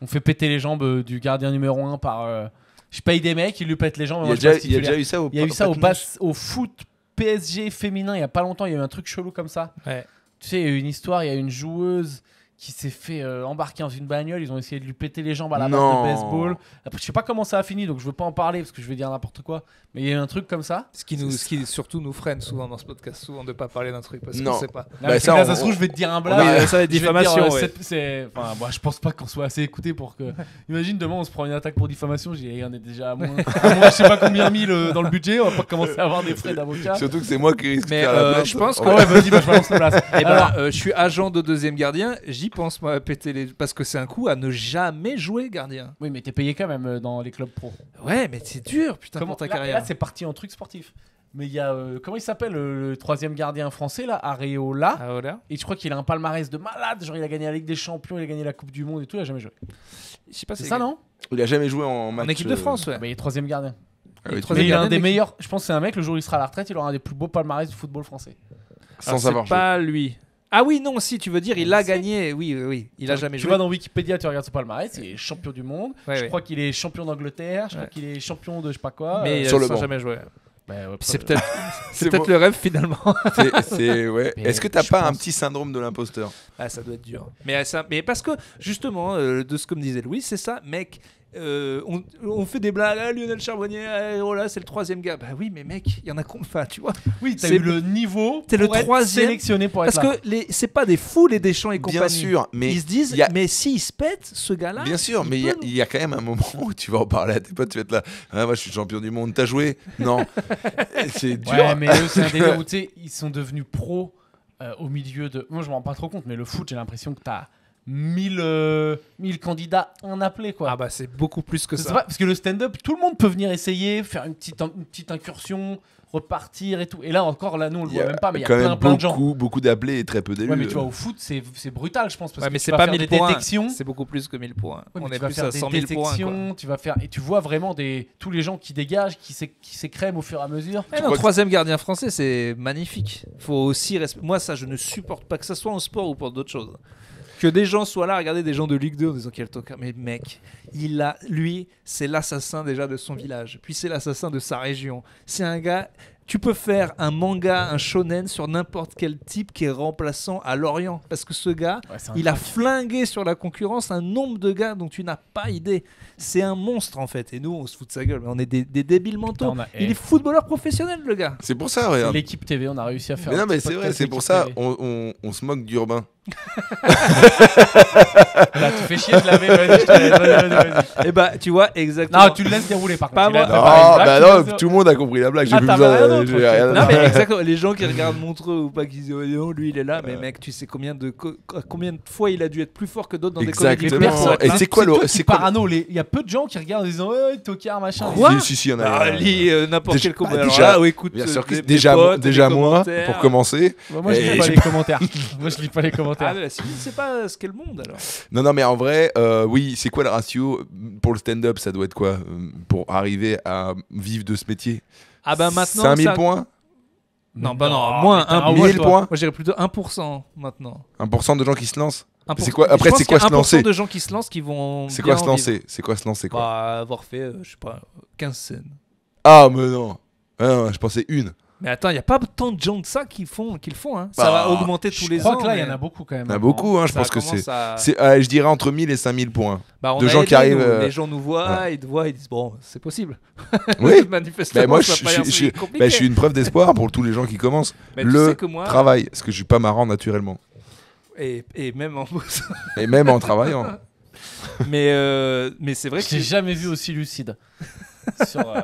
on fait péter les jambes du gardien numéro 1 par. Je paye des mecs, ils lui pètent les jambes. Il y moi, a je passe déjà titulaire. eu ça au Il y a eu ça patinage au foot PSG féminin il y a pas longtemps, il y a eu un truc chelou comme ça. Ouais. Tu sais, il y a eu une histoire, il y a une joueuse qui s'est fait embarquer dans une bagnole, ils ont essayé de lui péter les jambes à la batte Non. de baseball. Après, je sais pas comment ça a fini, donc je veux pas en parler parce que je vais dire n'importe quoi. Mais il y a eu un truc comme ça. Ce qui surtout nous freine souvent dans ce podcast, souvent de pas parler d'un truc parce qu'on Non. sait pas. Là, ça, là, ça on- se trouve, je vais te dire un Oui, blague. ça va être Je vais te dire, diffamation. ouais. Enfin, moi, je pense pas qu'on soit assez écouté pour que. Imagine demain on se prend une attaque pour diffamation. J'ai dit, on est déjà à moins, je sais pas combien mille dans le budget. On va pas commencer à avoir des frais d'avocat. Surtout que c'est moi qui risque de Mais, faire la place. je pense que- Ah ouais, vas-y, bah, je balance la place. Eh ben, Alors, je suis agent de deuxième gardien, j'y pense moi à péter les. Parce que c'est un coup à ne jamais jouer gardien. oui, mais t'es payé quand même dans les clubs pro. Ouais, mais c'est dur, putain, Comment pour ta là, carrière. là, c'est parti en truc sportif. Mais il y a comment il s'appelle le troisième gardien français là, Areola. Ah, voilà. Et je crois qu'il a un palmarès de malade. Genre il a gagné la Ligue des Champions, il a gagné la Coupe du Monde et tout. Il a jamais joué. Je sais pas C'est si ça non? Il a jamais joué en match. En équipe de France, ouais. Mais il est troisième gardien. Ah oui, Troisième Mais il a un gardien des d'équipe. meilleurs. Je pense que c'est un mec. Le jour où il sera à la retraite, il aura un des plus beaux palmarès du football français. sans Alors, savoir c'est jouer. pas lui. Ah oui, non, si, tu veux dire, il a Si. gagné. Oui, il a jamais Tu joué. vas dans Wikipédia, tu regardes son palmarès, il est champion du monde. Ouais, je ouais. crois qu'il est champion d'Angleterre. Je crois Ouais. qu'il est champion de je sais pas quoi. Mais Sur le sans banc. jamais joué. Bah, ouais, Puis c'est pas- peut-être C'est peut-être bon. le rêve finalement. Ouais. Mais Est-ce que t'as je pas un pense- petit syndrome de l'imposteur? Ah, ça doit être dur. Mais parce que justement, de ce que me disait Louis, c'est ça, mec. On fait des blagues, ah, Lionel Charbonnier, ah, oh là, c'est le troisième gars. Bah oui, mais mec, il y en a combien? Enfin, tu vois. Oui, t'as c'est- eu le niveau. t'es le pour être troisième. sélectionné pour être Parce là. que c'est pas des fous, les Deschamps et compagnie. Bien sûr, mais Ils se disent, il y a- mais s'il se pète, ce gars-là. Bien sûr, mais peut il y a quand même un moment où tu vas en parler à tes potes, tu vas être là. Ah, moi, je suis champion du monde. T'as joué? Non. C'est dur. Ouais, mais eux, c'est un délire où tu sais, ils sont devenus pros au milieu de. Moi, je m'en rends pas trop compte, mais le foot, j'ai l'impression que t'as 1000 candidats en appelé, quoi. Ah bah c'est beaucoup plus que C'est ça. vrai, parce que le stand-up, tout le monde peut venir essayer, faire une petite incursion, repartir et tout. Et là encore, là, nous, on le Il y voit a même pas, mais il y a quand même plein de gens. beaucoup d'appelés et très peu d'élus. Ouais, mais tu vois, au foot, c'est brutal, je pense, parce Ouais, que mais tu c'est vas pas faire 1000 des points. détections. C'est beaucoup plus que 1000 points. Ouais, mais On tu est vas plus faire à des 100 000 points. Quoi. détections, tu vas faire et tu vois vraiment tous les gens qui dégagent, qui s'écrèment au fur et à mesure. Eh non, crois que- troisième gardien français, c'est magnifique. Faut aussi moi ça je ne supporte pas que ça soit en sport ou pour d'autres choses. Que des gens soient là, regarder des gens de Ligue 2 en disant quel tocard. Mais mec, lui, c'est l'assassin déjà de son village. Puis c'est l'assassin de sa région. C'est un gars. Tu peux faire un manga, un shonen sur n'importe quel type qui est remplaçant à Lorient. Parce que ce gars, Ouais, c'est un il a crack. flingué sur la concurrence un nombre de gars dont tu n'as pas idée. C'est un monstre en fait. Et nous, on se fout de sa gueule. Mais on est des débiles mentaux. Putain, Il est footballeur professionnel, le gars. C'est pour ça, regarde. L'équipe TV, on a réussi à faire. Mais non, un mais petit c'est vrai, podcast c'est pour L'équipe ça, TV. on se moque d'Urbain. Là, tu fais chier de laver, vas-y, je te laisse, vas-y. Et bah, tu vois, exactement. Non, tu le laisses dérouler par Pas contre. Il a moi. préparé une Non, blague, bah tu non, laisses- tout le monde a compris la blague. J'ai Ah, plus t'avais besoin. rien d'autre, J'ai ok. rien Non, à mais exactement. Les gens qui regardent Montreux ou pas, qui disent oh, non, lui il est là, mais mec, tu sais combien de fois il a dû être plus fort que d'autres dans des comédies Exactement. pour être Et là. c'est quoi le- toi qui c'est quoi le- parano, il y a peu de gens qui regardent en disant ouais, tocard machin. Quoi Si, il y en a. Ah, lis n'importe Déjà- quel comment. bah, Alors déjà- là, écoute, Bien sûr que des déjà potes, des moi, commentaires. pour commencer. Bah, moi je Et lis pas je- les commentaires. Moi je lis pas les Ah, commentaires. mais si, c'est pas ce qu'est le monde alors. Non, mais en vrai, oui, c'est quoi le ratio pour le stand-up? Ça doit être quoi pour arriver à vivre de ce métier? Ah, bah maintenant. 5000 ça- points? Non, bah non, moins mais t'es un 1 watch, 1000 toi. points? Moi, je dirais plutôt 1% maintenant. 1% de gens qui se lancent? 1%. C'est quoi- Je après, pense c'est quoi qu'il y a se lancer 1% de gens qui se lancent qui vont. C'est bien quoi se en vivre. lancer? C'est quoi se lancer, quoi? Bah, avoir fait, je sais pas, 15 scènes. Ah, mais non. Ah, non, je pensais une. Mais attends, il n'y a pas tant de gens de ça qui le font. Hein. Ça Bah, va augmenter tous Je les crois ans. que là il y mais en a beaucoup quand même. Il y en a beaucoup, hein, je ça pense que commence c'est. à- Je dirais entre 1000 et 5000 points. Bah, on de a gens aidé, qui arrivent, nous. Les gens nous voient, ils te voient, ils disent bon, c'est possible. Oui. Manifestement, Ben moi, ça je va pas suis être compliqué. ben, je suis une preuve d'espoir pour tous les gens qui commencent. Mais tu le sais que moi, travail, parce que je suis pas marrant naturellement. et même en bosse. Et même en travaillant. mais c'est vrai Je que t'ai jamais vu aussi lucide sur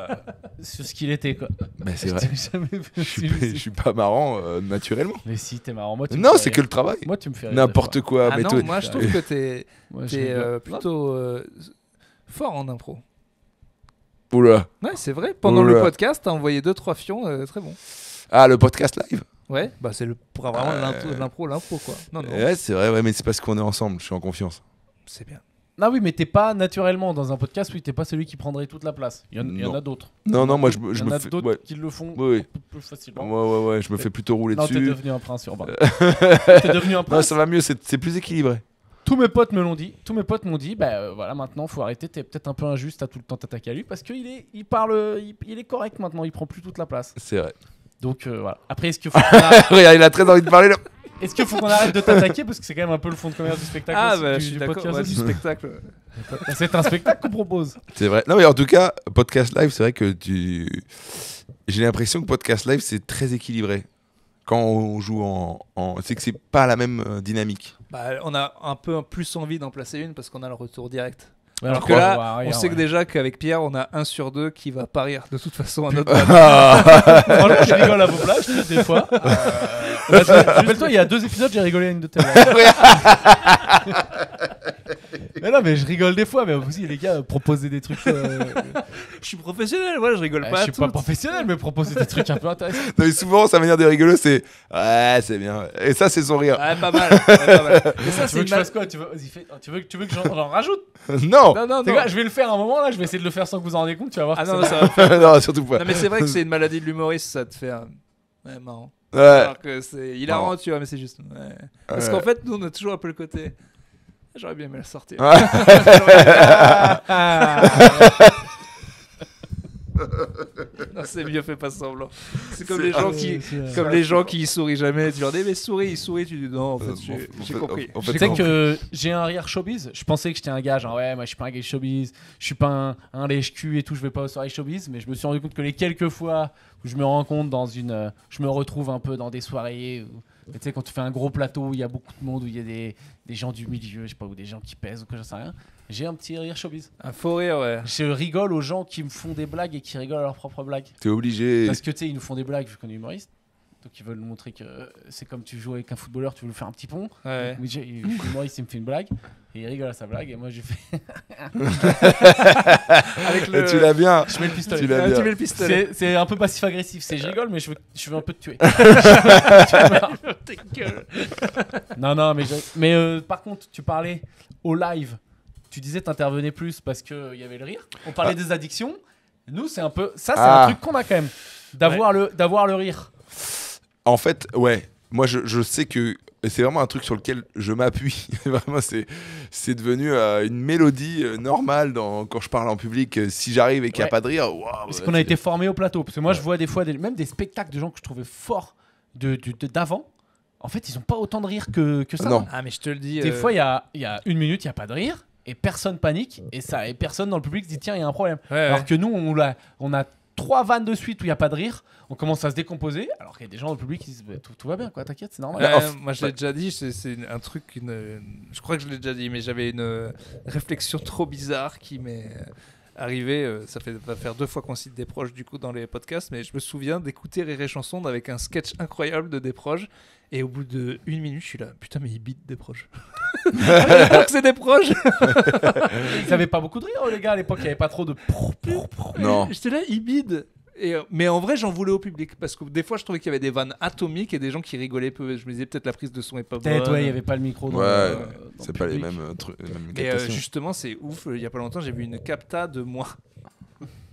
ce qu'il était quoi. Ben, c'est Je vrai. t'ai jamais vu Je aussi suis pas- je lucide. suis pas marrant naturellement. Mais si t'es marrant, moi tu me Non, fais c'est que rire. le travail. Moi tu me fais rire. N'importe quoi. ah mais non, toi- moi je trouve que t'es Moi, je rigole. plutôt fort en impro. Oula. Ouais, c'est vrai. Pendant Oula. le podcast, t'as envoyé 2-3 fions très bons. Ah, le podcast live. Ouais, bah c'est vraiment l'impro quoi. Non, Ouais, c'est vrai, ouais, mais c'est parce qu'on est ensemble, je suis en confiance. c'est bien. Ah oui, mais t'es pas naturellement dans un podcast, oui, t'es pas celui qui prendrait toute la place. Il y en a d'autres. Non, moi je Il y en me a fais. d'autres Ouais. qui le font Oui. un peu plus facilement. Ouais, je me fais plutôt rouler Non, t'es dessus. devenu un prince urbain. T'es devenu un Non, prince. ça va mieux, c'est plus équilibré. Tous mes potes me l'ont dit. Tous mes potes m'ont dit, voilà, maintenant faut arrêter. T'es peut-être un peu injuste à tout le temps t'attaquer à lui parce qu'il il parle, il est correct maintenant. Il prend plus toute la place. C'est vrai. Donc voilà. Après, est-ce qu'il faut qu'on arrête, Regarde, il a très envie de parler là. de t'attaquer parce que c'est quand même un peu le fond de commerce du spectacle. Ah aussi, bah du- je suis du d'accord, podcast ouais, aussi. du spectacle. C'est un spectacle qu'on propose. C'est vrai. Non, mais en tout cas, podcast live, c'est vrai que j'ai l'impression que podcast live, c'est très équilibré. Quand on joue c'est que c'est pas la même dynamique. Bah, on a un peu plus envie d'en placer une parce qu'on a le retour direct. Ouais, Alors on que va là, rire, on sait que ouais. déjà qu'avec Pierre, on a 1 sur 2 qui va pas rire de toute façon à notre Franchement, je rigole à vos plages des fois. Rappelle-toi, il y a 2 épisodes, j'ai rigolé à une de tes blagues. Mais non, mais je rigole des fois. Mais aussi, les gars, proposer des trucs. Je suis professionnel, voilà, je rigole pas Je à suis pas tout. professionnel, mais proposer des trucs un peu intéressants. Non, mais souvent, sa manière de rigoler, c'est ouais, c'est bien. Et ça, c'est son rire. Ouais, pas mal. Ouais, pas mal. Et ça, Tu c'est veux une que je fasse quoi? Tu veux que j'en rajoute? Non. Non. Les gars, je vais le faire un moment là. Je vais essayer de le faire sans que vous en rendiez compte. Tu vas voir. Ah que non, c'est ça va faire. Non, surtout pas. Non, mais c'est vrai que c'est une maladie de l'humoriste, ça te fait un. Ouais, marrant. Ouais. Alors que c'est hilarant, Marrant. tu vois, mais c'est juste. Ouais. Parce Ouais. qu'en fait, nous, on a toujours un peu le côté. J'aurais bien aimé le sortir. Ouais. Non, c'est mieux, fais pas semblant. C'est comme C'est- les gens qui. Comme les gens qui sourient jamais, tu leur dis mais souris, il sourit, tu dis non en fait j'ai compris. En fait, Tu sais que j'ai un rire showbiz. Je pensais que j'étais un gars, genre ouais, moi je suis pas un gay showbiz, je suis pas un lèche-cul et tout, je vais pas aux soirées showbiz. Mais je me suis rendu compte que les quelques fois où je me rends compte je me retrouve un peu dans des soirées où, tu sais, quand tu fais un gros plateau, il y a beaucoup de monde, où il y a des gens du milieu, je sais pas, ou des gens qui pèsent ou quoi, j'en sais rien. J'ai un petit rire showbiz. Un faux rire, ouais. Je rigole aux gens qui me font des blagues et qui rigolent à leurs propres blagues. T'es obligé. Parce que tu sais, ils nous font des blagues vu qu'on est humoriste. Donc ils veulent nous montrer que c'est comme tu joues avec un footballeur, tu veux lui faire un petit pont. Ouais. Oui, l'humoriste il me fait une blague et il rigole à sa blague et moi je fais. Avec Et tu l'as bien. Je mets le pistolet. Tu l'as Ah, bien. tu mets le pistolet. C'est un peu passif-agressif. C'est je rigole mais je veux un peu te tuer. Ta gueule. Non, mais par contre, tu parlais au live. Tu disais t'intervenais plus parce qu'il y avait le rire. On parlait des addictions. Nous, c'est un peu. Ça, c'est un truc qu'on a quand même. D'avoir le rire. En fait, ouais. Moi, je sais que c'est vraiment un truc sur lequel je m'appuie. Vraiment, c'est devenu une mélodie normale quand je parle en public. Si j'arrive et qu'il n'y a Ouais. pas de rire, waouh. Parce qu'on a été formés au plateau. Parce que moi, je vois des fois même des spectacles de gens que je trouvais forts d'avant. En fait, ils ont pas autant de rire que ça. Non. Ah mais je te le dis. Des fois, il y a 1 minute, il n'y a pas de rire. Et personne panique. Et personne dans le public se dit tiens, il y a un problème. Ouais, Alors ouais. que nous, on a 3 vannes de suite où il n'y a pas de rire. On commence à se décomposer. Alors qu'il y a des gens dans le public qui disent bah, tout va bien, quoi, t'inquiète, c'est normal. Ouais, moi je l'ai déjà dit, c'est un truc, je crois que je l'ai déjà dit, mais j'avais une réflexion trop bizarre qui m'est arrivée. Ça va faire 2 fois qu'on cite Desproges du coup dans les podcasts, mais je me souviens d'écouter Rire et Chanson avec un sketch incroyable de Desproges. Et au bout de 1 minute, je suis là, putain, mais il bite Desproges. Alors que c'est Desproges. Ils n'avaient pas beaucoup de rire, les gars. À l'époque, il n'y avait pas trop de. Non. J'étais là, il bide. Mais en vrai, j'en voulais au public parce que des fois, je trouvais qu'il y avait des vannes atomiques et des gens qui rigolaient peu. Je me disais peut-être la prise de son est pas Peut-être, bonne. ouais, il n'y avait pas le micro. Dans Ouais, dans c'est le pas les public. mêmes trucs. Les mêmes Et captations. justement, c'est ouf. Il y a pas longtemps, j'ai vu une capta de moi.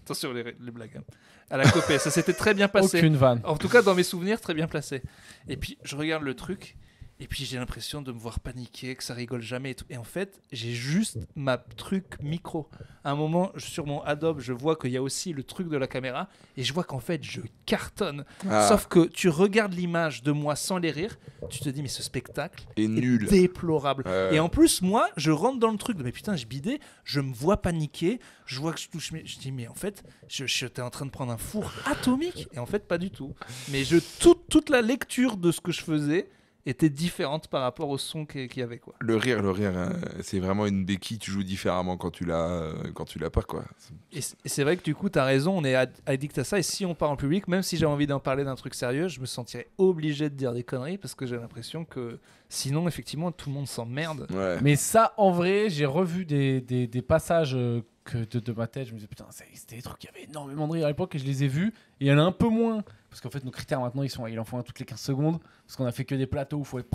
Attention les blagues. Hein. À la copée, ça s'était très bien passé. Aucune vanne. En tout cas, dans mes souvenirs, très bien placé. Et puis, je regarde le truc. Et puis, j'ai l'impression de me voir paniquer, que ça rigole jamais et tout. Et en fait, j'ai juste ma truc micro. À un moment, sur mon Adobe, je vois qu'il y a aussi le truc de la caméra. Et je vois qu'en fait, je cartonne. Ah, Sauf que tu regardes l'image de moi sans les rires. Tu te dis, mais ce spectacle et est nul. déplorable. Ouais. Et en plus, moi, je rentre dans le truc de mais putain, je bidais, je me vois paniquer, je vois que je touche je dis mais en fait, j'étais en train de prendre un four atomique et en fait pas du tout. Mais toute la lecture de ce que je faisais était différente par rapport au son qu'il y avait quoi. Le rire, c'est vraiment une béquille. Tu joues différemment quand tu l'as pas, quoi. Et c'est vrai que du coup, tu as raison, on est addict à ça. Et si on part en public, même si j'ai envie d'en parler d'un truc sérieux, je me sentirais obligé de dire des conneries parce que j'ai l'impression que sinon, effectivement, tout le monde s'emmerde. Ouais. Mais ça, en vrai, j'ai revu des passages que de ma tête, je me disais putain, c'était des trucs qui avaient énormément de rire à l'époque et je les ai vus. Et il y en a un peu moins. Parce qu'en fait, nos critères maintenant, il en faut un toutes les 15 secondes. Parce qu'on a fait que des plateaux où il faut être.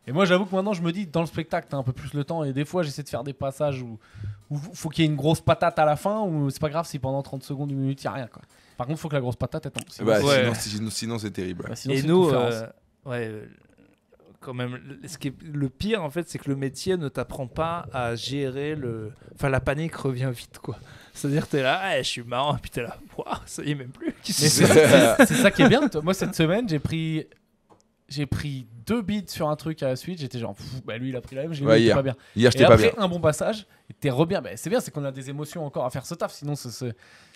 Et moi, j'avoue que maintenant, je me dis, dans le spectacle, t'as un peu plus le temps. Et des fois, j'essaie de faire des passages où faut qu'il y ait une grosse patate à la fin. Ou c'est pas grave si pendant 30 seconde, une minute, il n'y a rien. Quoi. Par contre, il faut que la grosse patate elle tombe. Sinon, c'est terrible. Bah, sinon, Et c'est nous, une quand même, ce qui est le pire en fait, c'est que le métier ne t'apprend pas à gérer enfin la panique revient vite quoi. C'est-à-dire t'es là, je suis marrant, puis t'es là, ça y est même plus. Mais c'est ça qui est bien. Moi cette semaine j'ai pris 2 beats sur un truc à la suite. J'étais genre, lui il a pris la même, j'ai dit pas bien. Hier Et j'étais pas bien. après un bon passage, t'es re-bien. C'est bien, c'est qu'on a des émotions encore à faire ce taf. Sinon si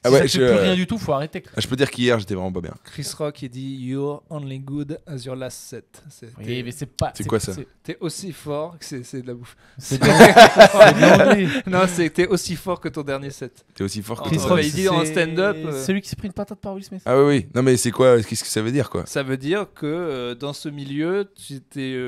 Ah ouais, ça fait plus rien du tout, faut arrêter. Je peux dire qu'hier j'étais vraiment pas bien. Chris Rock il dit you're only good as your last set. Oui, mais c'est pas. C'est quoi ça? T'es aussi fort que c'est de la bouffe. C'est de l'anglais. Non, c'est que t'es aussi fort que ton dernier set. T'es aussi fort que Chris ton Rock, dernier. il dit en stand-up. Celui qui s'est pris une patate par Will Smith. Ah oui. Non mais c'est quoi? Qu'est-ce que ça veut dire quoi? Ça veut dire que dans ce milieu, tu t'es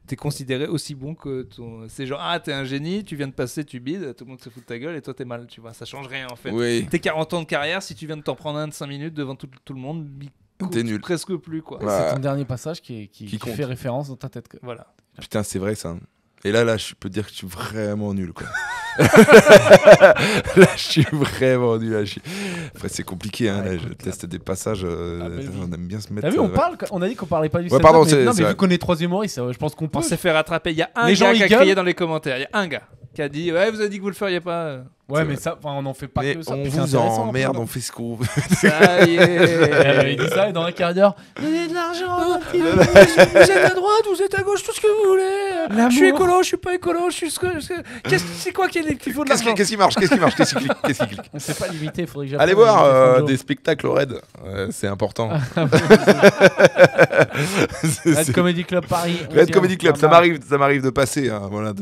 t'es considéré aussi bon que ton. C'est genre, t'es un génie, tu viens de passer, tu bides, tout le monde se fout de ta gueule et toi t'es mal, tu vois. Ça change rien en fait. Oui. T'es 40 ans de carrière, si tu viens de t'en prendre un de 5 minutes devant tout le monde, T'es nul. Presque plus quoi. Ouais. C'est ton dernier passage qui compte. fait référence dans ta tête. Voilà. Putain, c'est vrai ça. Et là, je peux te dire que je suis vraiment nul quoi. Là, je suis vraiment nul. Après, c'est compliqué. Hein, là, je teste des passages. On aime bien se mettre. T'as vu, on a dit qu'on parlait pas du Ouais, stand-up, pardon, mais, c'est non, mais vrai. vu qu'on est 3 humoristes, je pense qu'on peut. On s'est fait rattraper. Il y a un Les gens, gars qui a ils gueulent. crié dans les commentaires. Il y a un gars qui a dit ouais, vous avez dit que vous le feriez pas. Ouais, C'est mais vrai. ça, on en fait pas Mais que ça. on Puis c'est vous intéressant, emmerde, un peu, on fait ce qu'on veut. Ça y est. Il dit ça et dans un quart d'heure, donnez de l'argent. Vous êtes à droite, vous êtes à gauche, tout ce que vous voulez. Je suis écolo, je suis pas écolo, je suis ce que. C'est quoi qu'il faut de l'argent? Qu'est-ce qui marche? Qu'est-ce qui clique? On s'est pas limité, faudrait que Allez j'apprenne à voir imiter Franjo. des spectacles au Raid, c'est important. Red Comedy Club Paris. Red Comedy Club, ça 11e, m'arrive de passer, hein, voilà,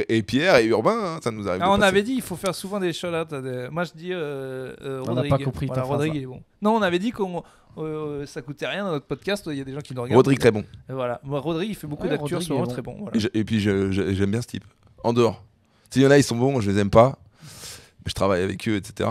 et Pierre et Urbain, hein, ça nous arrive. On de passer. avait dit il faut faire souvent des shout-outs. Moi je dis On n'a Rodrigue. pas compris ta phrase, Rodrigue là. est bon. Non, on avait dit qu'on ça coûtait rien dans notre podcast. Il y a des gens qui nous regardent. Rodrigue très bon. Et voilà. Moi, Rodrigue il fait beaucoup Ouais, d'actu en Rodrigue ce moment, est bon. très bon. Voilà. Et puis j'aime bien ce type. En dehors. S'il y en a, ils sont bons, je les aime pas. Mais je travaille avec eux, etc.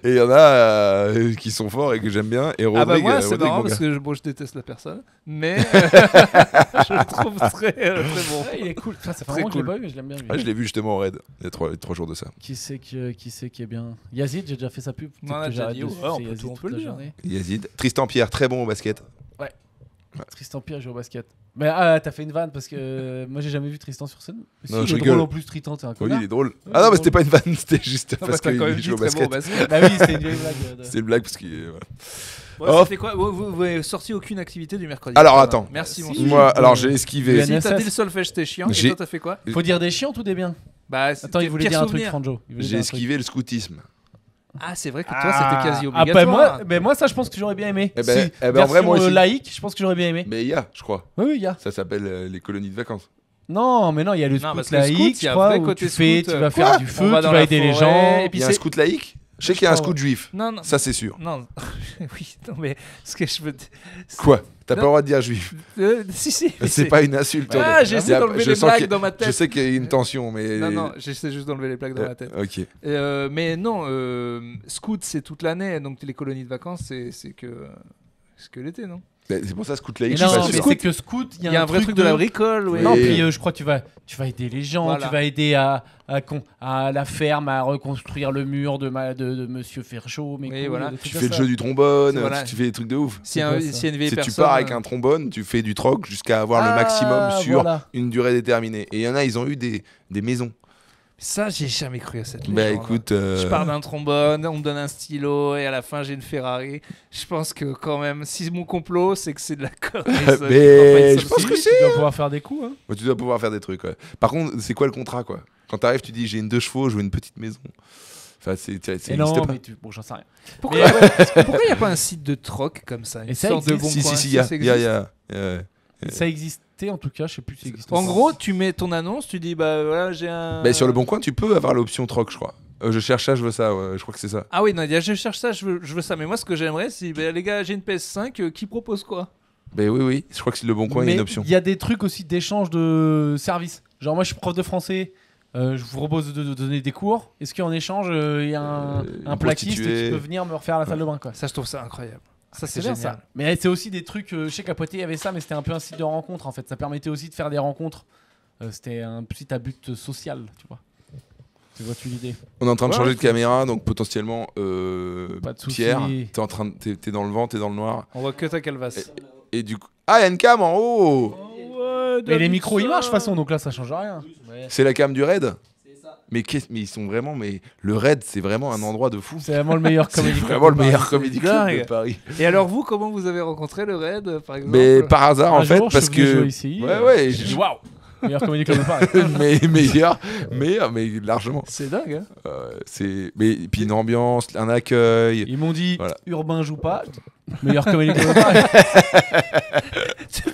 Et il y en a qui sont forts et que j'aime bien. Et Ah bah Rodrigue, moi c'est Rodrigue, marrant mon parce gars. que je déteste la personne, mais je le trouve très bon. Ouais, il est cool. Ça fait Très vraiment que je l'ai cool. pas vu, mais je l'aime bien. lui. Ah, je l'ai vu justement au Raid, il y a 3 jours de ça. Qui c'est qui est bien? Yazid, j'ai déjà fait sa pub. On Peut-être a que déjà j'arrête dit, de ouais, suivre on ces peut Yazid tout- on toute peut le la dire. journée. Yazid. Tristan Pierre, très bon au basket. Tristan Pierre joue au basket. Mais t'as fait une vanne parce que moi j'ai jamais vu Tristan sur scène. Mais Non, si, je il est rigole. drôle en plus, Tristan, t'es un Oui, connard. il est drôle. Ouais, Ah non, mais il est c'était pas une vanne, c'était juste Ah, parce t'as quand même qu'il dit joue au très bon au basket. basket. Bah oui, c'était une vieille blague. C'est une blague parce qu'il. voilà. Bon, Oh. ça fait quoi vous avez sorti aucune activité du mercredi. Alors, Ça va. attends. Merci mon Si. Dieu. Moi, de- alors j'ai esquivé. du Si t'as NSS. dit le solfège c'était chiant, et J'ai- toi t'as fait quoi? Faut dire des chiants ou des biens? Bah Attends, il voulait pire dire un truc, souvenir. Franjo. Il voulait J'ai dire un truc. esquivé le scoutisme. Ah c'est vrai que toi c'était quasi Ah, obligatoire. moi ça je pense que j'aurais bien aimé. Eh ben, Si, en vrai, moi version, aussi. laïque, je pense que j'aurais bien aimé. Mais il y a, je crois. Oui, il y a. Ça s'appelle les colonies de vacances. Non, mais non, il y a le Non, scout parce que le scout, laïque, il y a je un crois, vrai où côté tu scout, vas quoi faire du On feu, va tu dans vas la aider les forêt, gens. et Il puis y a un c'est- scout laïque. Je sais Je qu'il y a un crois, scout juif. Non, Ça, c'est sûr. non, oui, non, mais ce que je veux dire. Quoi? T'as pas Non. le droit de dire juif. Si. mais C'est pas une insulte. Ah, on est- j'essaie Il y a- d'enlever je les sens blagues qu'il- dans ma tête. Je sais qu'il y a une tension, mais. Non, j'essaie juste d'enlever les plaques dans ma tête. Ok. Mais non, scout c'est toute l'année, donc les colonies de vacances c'est que l'été, non? C'est pour ça scout Mais laïque. non, je suis pas mais sûr. c'est que scout, Il y a un vrai truc de la bricole, ouais. Oui. Non, puis je crois que tu vas aider les gens, Voilà. tu vas aider à la ferme à reconstruire le mur de Monsieur Ferchaud. Mais Oui, cool, voilà. des trucs Tu comme fais le ça. jeu du trombone, Voilà. tu fais des trucs de ouf. Si C'est quoi, ça y a une vieille C'est personne. tu pars avec un trombone, tu fais du troc jusqu'à avoir le Ah, maximum sur voilà. une durée déterminée. Et il y en a, ils ont eu des maisons. Ça, j'ai jamais cru à cette Bah légende. écoute. Je pars d'un trombone, on me donne un stylo et à la fin j'ai une Ferrari. Je pense que quand même, si mon complot, c'est que c'est de la connerie. ça. Mais Je je crois pas pense une que seule c'est. Tu vas pouvoir faire des coups. Hein. Tu dois pouvoir faire des trucs. Ouais. Par contre, c'est quoi le contrat quoi? Quand t'arrives, tu dis j'ai une 2 chevaux, je veux une petite maison. Enfin, ça Et n'existe non, pas. mais bon, j'en sais rien. Pourquoi il n'y a pas un site de troc comme ça? Et Une ça sorte de existe. bon coin, Si, il y a. ça Il y a, existe. Ça existait en tout cas, je sais plus si ça existe. En encore. gros, tu mets ton annonce, tu dis bah voilà, j'ai un. Bah, sur le bon coin, tu peux avoir l'option troc, je crois. Je cherche ça, je veux ça. Ouais, je crois que c'est ça. Ah oui, non, je cherche ça, je veux ça. Mais moi, ce que j'aimerais, c'est bah, les gars, j'ai une PS5, qui propose quoi? Ben oui, je crois que c'est le bon coin, il y a Mais une option. il y a des trucs aussi d'échange de services. Genre, moi, je suis prof de français. Je vous propose de donner des cours. Est-ce qu'en échange, il y a un plaquiste qui peut venir me refaire la salle de bain, quoi. Ça, je trouve ça incroyable. Ça, c'est bien, génial. ça. Mais c'est aussi des trucs. Je sais qu'à Poitiers, il y avait ça, mais c'était un peu un site de rencontre, en fait. Ça permettait aussi de faire des rencontres. C'était un petit à but social, tu vois. Tu vois-tu l'idée? On est en train de changer de caméra, donc potentiellement, Pas de soucis. Pierre, t'es dans le vent, t'es dans le noir. On voit que ta calvasse. Et du coup, ah, il y a une cam en haut. Mais les micros ils marchent de toute façon, donc là ça change rien. C'est la cam du raid. Mais ils sont vraiment, mais le raid, c'est vraiment un endroit de fou. C'est vraiment le meilleur C'est comédie club. vraiment le meilleur comédie club Dingue. de Paris. Et alors vous, comment vous avez rencontré le raid, par exemple? Mais par hasard, Un en fait, jour, parce je suis venu que jouer ici, ouais, j'ai dit waouh, meilleur comédie club de Paris. mais largement. C'est dingue, hein. Mais puis une ambiance, un accueil. Ils m'ont dit Voilà. Urbain joue pas, meilleur comédie club de Paris.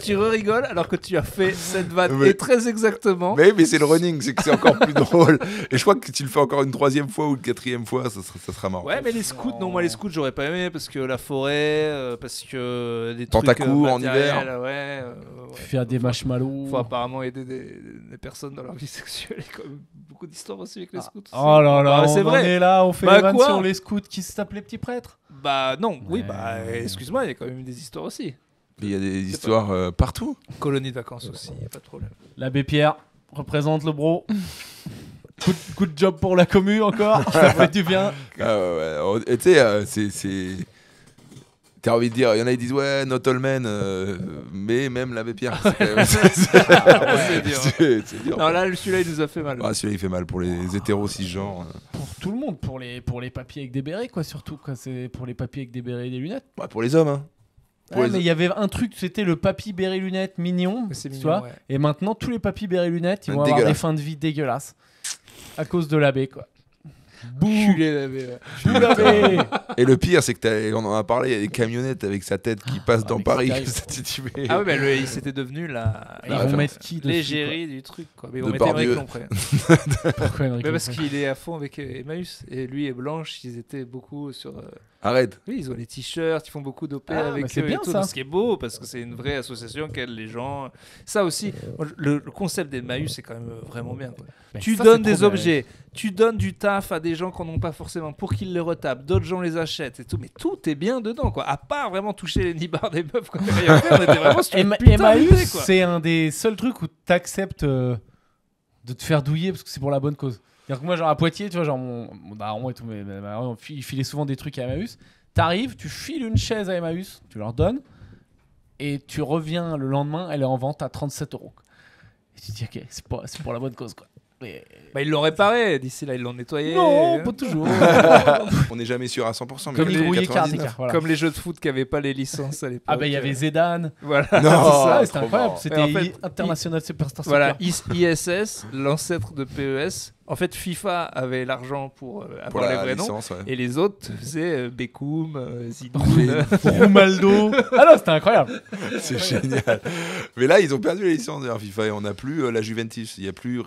Tu rigoles alors que tu as fait cette vanne Mais- et très exactement. Mais c'est le running, c'est que c'est encore plus drôle. Et je crois que tu le fais encore une 3e fois ou une 4e fois, ça sera marrant. Ouais, mais les scouts, non, moi les scouts j'aurais pas aimé parce que la forêt, parce que des Dans ta trucs cour, en matériels, hiver. ouais. Faire des marshmallows. Faut apparemment aider des personnes dans leur vie sexuelle. Il y a quand même beaucoup d'histoires aussi avec les scouts. Oh là là, Bah, on c'est en vrai. est là, on fait Bah, les vannes quoi sur les scouts qui se tapent les petits prêtres. Bah non, oui, Ouais. bah excuse-moi, il y a quand même des histoires aussi. Mais il y a des histoires partout. Colonie de vacances aussi, y a pas de problème. L'abbé Pierre représente le bro. Good job pour la commu encore, ça fait du bien. Ah ouais. Et tu sais, t'as envie de dire, il y en a qui disent ouais, not all men, mais même l'abbé Pierre. C'est quand même- C'est dur. c'est dur. Non, là, celui-là, il nous a fait mal. Ah, celui-là il fait mal pour les hétéros cisgenres. Pour tout le monde, pour les papiers avec des bérets, quoi, surtout. Quoi. C'est pour les papiers avec des bérets et des lunettes. Ouais, pour les hommes, hein. Pour Ouais, les- mais il y avait un truc, c'était le papy béret lunettes mignon, Mais c'est tu mignon, vois. ouais. Et maintenant, tous les papys béret lunettes, ils vont avoir Dégueulasse. des fins de vie dégueulasses. À cause de l'abbé, quoi. Culé, l'abbé, ouais. Bouh l'abbé. Et le pire, c'est que on en a parlé, il y a des camionnettes avec sa tête qui passent dans mais Paris. qui Ça, tu mets- Ah ouais, mais il s'était devenu la Ils vont mettre qui dessus, l'égérie du truc, quoi. Mais ils vont De mettre Pardieu. Émeric Lompré. quoi. Pourquoi Enrique Mais parce Lompré qu'il est à fond avec Emmaüs. Et lui et Blanche, ils étaient beaucoup sur. Arrête. Oui, ils ont les t-shirts, ils font beaucoup d'OP Ah, avec bah c'est eux bien, et tout. ça. Ce qui est beau, parce que c'est une vraie association qu'aident les gens. Ça aussi, moi, le concept d'Emmaüs, c'est quand même vraiment bien, quoi. Mais Tu ça, donnes c'est des trop bien, objets, tu donnes du taf à des gens qui n'en ont pas forcément pour qu'ils les retapent, d'autres gens les achètent et tout, mais tout est bien dedans, quoi. À part vraiment toucher les nibards des meufs, quoi. Rien à faire, on était vraiment sur une putain d'idée, Emmaüs, quoi. c'est un des seuls trucs où t'acceptes de te faire douiller parce que c'est pour la bonne cause. C'est-à-dire que moi, genre à Poitiers, tu vois, genre mon daron et tout, mais il filait souvent des trucs à Emmaüs. T'arrives, tu files une chaise à Emmaüs, tu leur donnes, et tu reviens le lendemain, elle est en vente à 37 €. Et tu te dis, ok, c'est pour la bonne cause, quoi. Mais... Bah, ils l'ont réparé, d'ici là, ils l'ont nettoyé. Non, pas toujours. On n'est jamais sûr à 100%. Mais Comme les il grouillait 99. Karatéka, voilà. Comme les jeux de foot qui n'avaient pas les licences à l'époque. Ah, bah il y avait Zidane. Voilà. Non, Tout ça, c'était trop incroyable. marrant. C'était En fait, International Superstar Voilà, Soccer. ISS, l'ancêtre de PES. En fait, FIFA avait l'argent pour Pour avoir les la vrais noms. licence, ouais. Et les autres faisaient Beckham, Zidane. Ronaldo. Ah non, c'était incroyable. C'est génial. Mais là, ils ont perdu la licence de FIFA et on n'a plus la Juventus. Il n'y a plus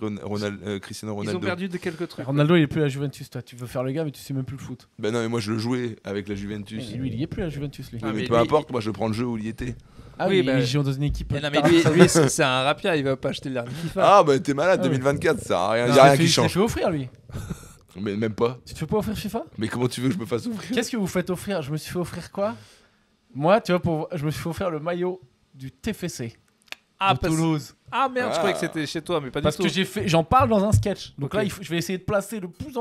Cristiano Ils Ronaldo. ont perdu de quelques trucs. Ronaldo, il est plus à la Juventus, toi. Tu veux faire le gars, mais tu sais même plus le foot. Ben non, mais moi je le jouais avec la Juventus. Et lui, il y est plus à la Juventus, lui. Oui, Ah, mais mais peu lui, importe, moi je prends le jeu où il y était. Ah oui, oui, bah- il joue dans une équipe. Mais non, mais lui c'est un rapia, il va pas acheter le dernier FIFA. Ah bah t'es malade, Ah ouais. 2024, ça a rien, Il y a rien qui Tu te change. fais offrir, lui. Mais même pas. Tu te fais pas offrir FIFA? Mais comment tu veux que je me fasse ouvrir? Qu'est-ce que vous faites offrir? Je me suis fait offrir quoi? Moi, tu vois, je me suis fait offrir le maillot du TFC Ah, de Toulouse. Ah merde, je Ah. croyais que c'était chez toi, mais pas Parce du tout. que j'en parle dans un sketch. Donc Ok. là, je vais essayer de placer le plus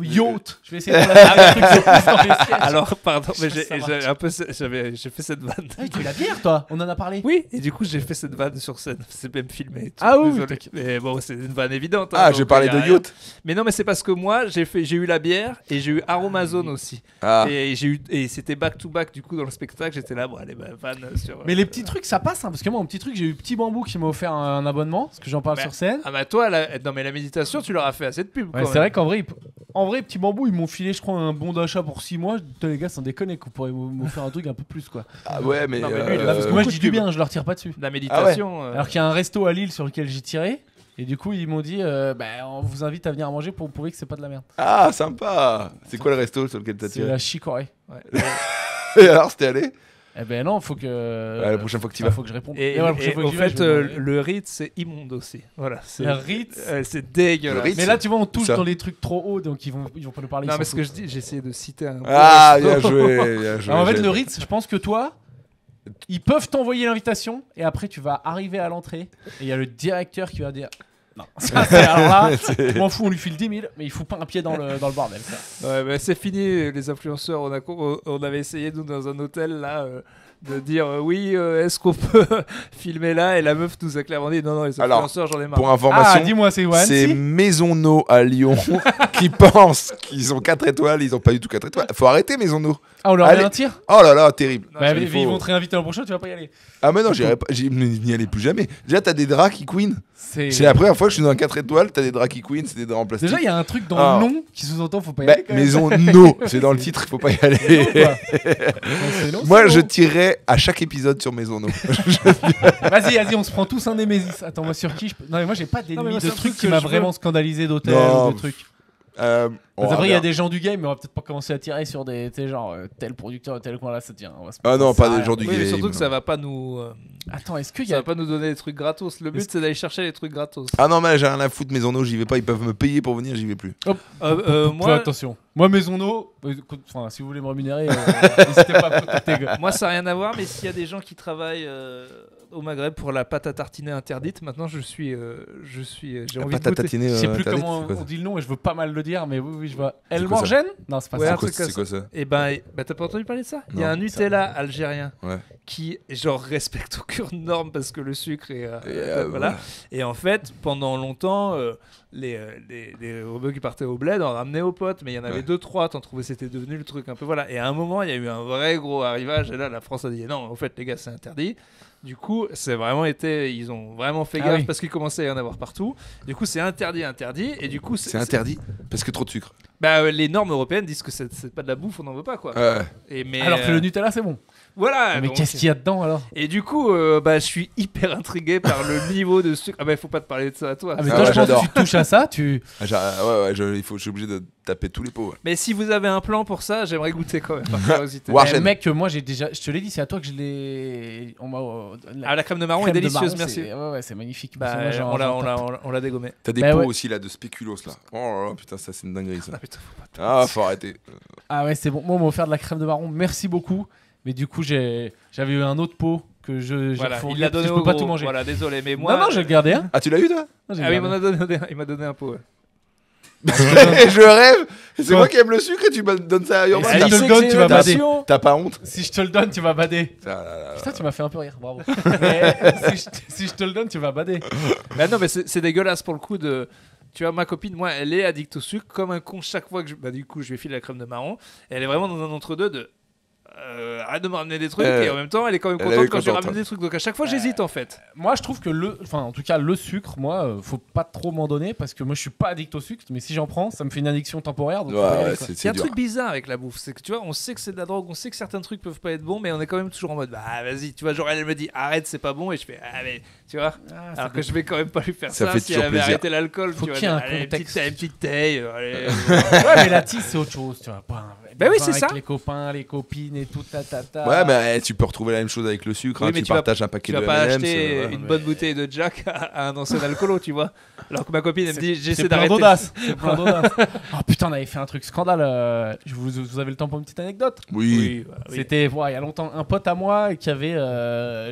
yacht. Je vais essayer de placer le truc le plus dans les sketchs. Alors, pardon, mais Ça marche. j'ai fait cette vanne. Ah, tu as la bière, toi? On en a parlé. Oui, et du coup, j'ai fait cette vanne sur scène. C'est même filmé. et tout. Ah oui, Désolé. t'inquiète. Mais bon, c'est une vanne évidente. Ah, hein, j'ai donc, parlé y a de rien. yacht. Mais non, mais c'est parce que moi, j'ai eu la bière et j'ai eu Aromazone aussi. Ah, Et c'était back to back du coup dans le spectacle. J'étais là, bon, allez, bah, vanne sur. Mais les petits trucs, ça passe, hein, parce que moi, mon petit truc, j'ai eu Petit Bambou qui m'a offert un abonnement, parce que j'en parle Bah, sur scène. Ah bah toi, non mais la méditation, tu leur as fait assez de pub. Ouais, quand c'est même. vrai qu'en vrai, Petit Bambou, ils m'ont filé, je crois, un bon d'achat pour 6 mois. Putain, les gars, sans déconner, qu'on pourrait m'offrir un truc un peu plus, quoi. ah ouais, mais. Non, mais lui, il a- Parce que moi, je beaucoup dis de du pub. bien, je leur tire pas dessus. La méditation. Alors qu'il y a un resto à Lille sur lequel j'ai tiré. Et du coup, ils m'ont dit, on vous invite à venir manger pour prouver que c'est pas de la merde. Ah, sympa. C'est quoi le resto sur lequel t'as C'est tiré? la chicorée. Ouais. Et alors, c'était allé? Eh ben non, faut que. La prochaine fois que tu vas. Faut que je réponde. Et, ouais, la prochaine et fois au que j'y vais, fait, je vais demander. le Ritz, c'est immonde aussi. Voilà, c'est Le Ritz. c'est dégueulasse. Le Ritz, Mais là, tu vois, on touche ça. dans les trucs trop hauts, donc ils vont pas nous parler. Non, ils mais s'en ce que je foutent. dis, j'ai essayé de citer un. Ah, bien joué, bien joué. Alors, en fait, j'ai- le Ritz, je pense que toi, ils peuvent t'envoyer l'invitation et après, tu vas arriver à l'entrée et il y a le directeur qui va dire. Non, ça, c'est alors là, je m'en fous, on lui file 10 000, mais il fout pas un pied dans le bordel. Ça. Ouais, mais c'est fini, les influenceurs. On avait essayé, nous, dans un hôtel, là, de dire oui, est-ce qu'on peut filmer là? Et la meuf nous a clairement dit non, les Alors, influenceurs, j'en ai marre. Pour information, Ah, dis-moi, c'est c'est Wansi. Maisonneau à Lyon qui pensent qu'ils ont 4 étoiles, ils ont pas du tout 4 étoiles. Faut arrêter Maisonneau. Ah, on leur Allez. met un tir. Oh là là, terrible. Non, Bah, il ils faut- vont te réinviter l'an prochain, tu vas pas y aller. Ah mais non, j'irai pas, n'y allais plus jamais. Déjà, t'as des drag queen. C'est C'est la première fois que je suis dans un 4 étoiles, t'as des drag queen, c'est des draps en plastique. Déjà, il y a un truc dans Ah. le nom qui sous-entend faut pas y Bah, aller. quand même. Maisonneau, c'est dans le titre, il faut pas y aller. Quoi. Non, c'est long, Moi, c'est je long. tirerais à chaque épisode sur Maisonneau. Vas-y, on se prend tous un Némésis. Attends, moi sur qui je peux... Non, mais moi j'ai pas Non, mais d'ennemis moi, de c'est un trucs truc qui que m'a je veux. vraiment scandalisé d'hôtel Non, ou de trucs. On Après, va il y a voir. des gens du game, mais on va peut-être pas commencer à tirer sur des. Tu sais, genre, tel producteur, tel coin là, ça tient. Ah non, ça pas sert à des rien. gens du Oui, mais game. surtout que ça va pas nous. Attends, est-ce qu'il y Ça a. va pas nous donner des trucs gratos. Le but, c'est d'aller chercher les trucs gratos. Ah non, mais j'ai rien à foutre, Maisonneau, j'y vais pas, ils peuvent me payer pour venir, j'y vais plus. Fais Moi, attention. Moi, Maisonneau, enfin, si vous voulez me rémunérer, n'hésitez pas à me contacter. moi, ça n'a rien à voir, mais s'il y a des gens qui travaillent au Maghreb pour la pâte à tartiner interdite, maintenant j'ai envie Pas de goûter. tatiner. Je sais plus comment on dit le nom et je veux pas mal le dire, mais oui, je vois. El quoi ça Morgen. Non, c'est pas Ouais, ça. un truc C'est quoi ça? Et ben, t'as pas entendu parler de ça? Il y a Non. un Nutella algérien Ouais. qui, genre, respecte aucune norme parce que le sucre est. voilà. Et en fait, pendant longtemps, les rebeux qui partaient au bled en ramenaient aux potes, mais il y en avait Ouais. 2-3, t'en trouvais, c'était devenu le truc un peu. Voilà. Et à un moment, il y a eu un vrai gros arrivage, et là, la France a dit non, en fait, les gars, c'est interdit. Du coup, ils ont vraiment fait Ah gaffe oui. parce qu'il commençait à y en avoir partout. Du coup, c'est interdit, et du coup, C'est interdit parce que trop de sucre. Bah, les normes européennes disent que c'est pas de la bouffe, on n'en veut pas, quoi. Mais, Alors que le Nutella, c'est bon. voilà. Mais donc- qu'est-ce qu'il y a dedans alors? Et du coup, je suis hyper intrigué par le niveau de sucre. Ah bah, il faut pas te parler de ça à toi. Ah, mais Ah toi, ouais, je pense j'adore. que tu touches à ça, tu. Je suis obligé de taper tous les pots. Ouais. Mais si vous avez un plan pour ça, j'aimerais goûter quand même, par curiosité. War- Eh, Archen. mec, moi j'ai déjà. Je te l'ai dit, c'est à toi que je l'ai. On m'a. Ah, la crème de marron crème est de délicieuse, marron, merci. c'est- Ouais, c'est magnifique. Bah, Moi, j'en- on l'a dégommé. T'as des Bah pots ouais. aussi là de spéculoos là. Oh là là, putain, ça c'est une dinguerie ça. Ah putain, faut pas te- Ah, faut arrêter. Ah ouais, c'est bon. Moi, on m'a offert de la crème de marron. Merci beaucoup. Mais du coup, j'avais eu un autre pot que j'ai Voilà, refourgué il l'a parce que donné je au peux pas gros. tout manger. Voilà, désolé, mais moi. Non, non, j'ai gardé un. Ah, tu l'as eu toi? Non, j'ai Ah oui, il gardé m'a donné un pot. Ouais. Je rêve. C'est Quoi moi qui aime le sucre et tu me donnes ça à Et Urban. si T'as- je te le donne, tu vas bader. T'as pas honte? Si je te le donne, tu vas bader. Ah là là là. Putain, tu m'as fait un peu rire. Bravo. Mais si je te le donne, tu vas bader. Bah non, mais c'est dégueulasse pour le coup de. Tu vois, ma copine, moi, elle est addicte au sucre comme un con chaque fois que bah, du coup, je lui file la crème de marron. Et elle est vraiment dans un entre-deux de. Arrête de me ramener des trucs et en même temps elle est quand même elle contente est quand je lui contente, ramène des trucs, donc à chaque fois j'hésite en fait. Moi, je trouve que en tout cas, le sucre, moi, faut pas trop m'en donner parce que moi, je suis pas addict au sucre. Mais si j'en prends, ça me fait une addiction temporaire. Donc faut pas y Ouais, aller, ouais, quoi. Il y a c'est un dur. truc bizarre avec la bouffe, c'est que tu vois, on sait que c'est de la drogue, on sait que certains trucs peuvent pas être bons, mais on est quand même toujours en mode bah vas-y, tu vois, genre elle me dit arrête, c'est pas bon, et je fais allez, tu vois, Ah, ça alors que je vais quand même pas lui faire Ça ça, fait si elle toujours avait plaisir. arrêté l'alcool, Faut tu qu'il y ait vois, un allez, contexte. une petite taille, allez. Ouais, mais la tisse, c'est autre chose, tu vois. Pas Bah oui, vin c'est avec ça. les copains, les copines et tout, ta. Ouais, mais tu peux retrouver la même chose avec le sucre. Oui, Hein, mais tu tu vas- partages un paquet Tu vas de pas M&M's. acheter ouais. une bonne bouteille de Jack à un ancien alcoolo, tu vois. Alors que ma copine elle me dit C'est j'essaie plein d'arrêter. d'audace. C'est plein d'audace. Oh putain, on avait fait un truc scandale. Vous avez le temps pour une petite anecdote? Oui. Bah oui. C'était il y a longtemps un pote à moi qui avait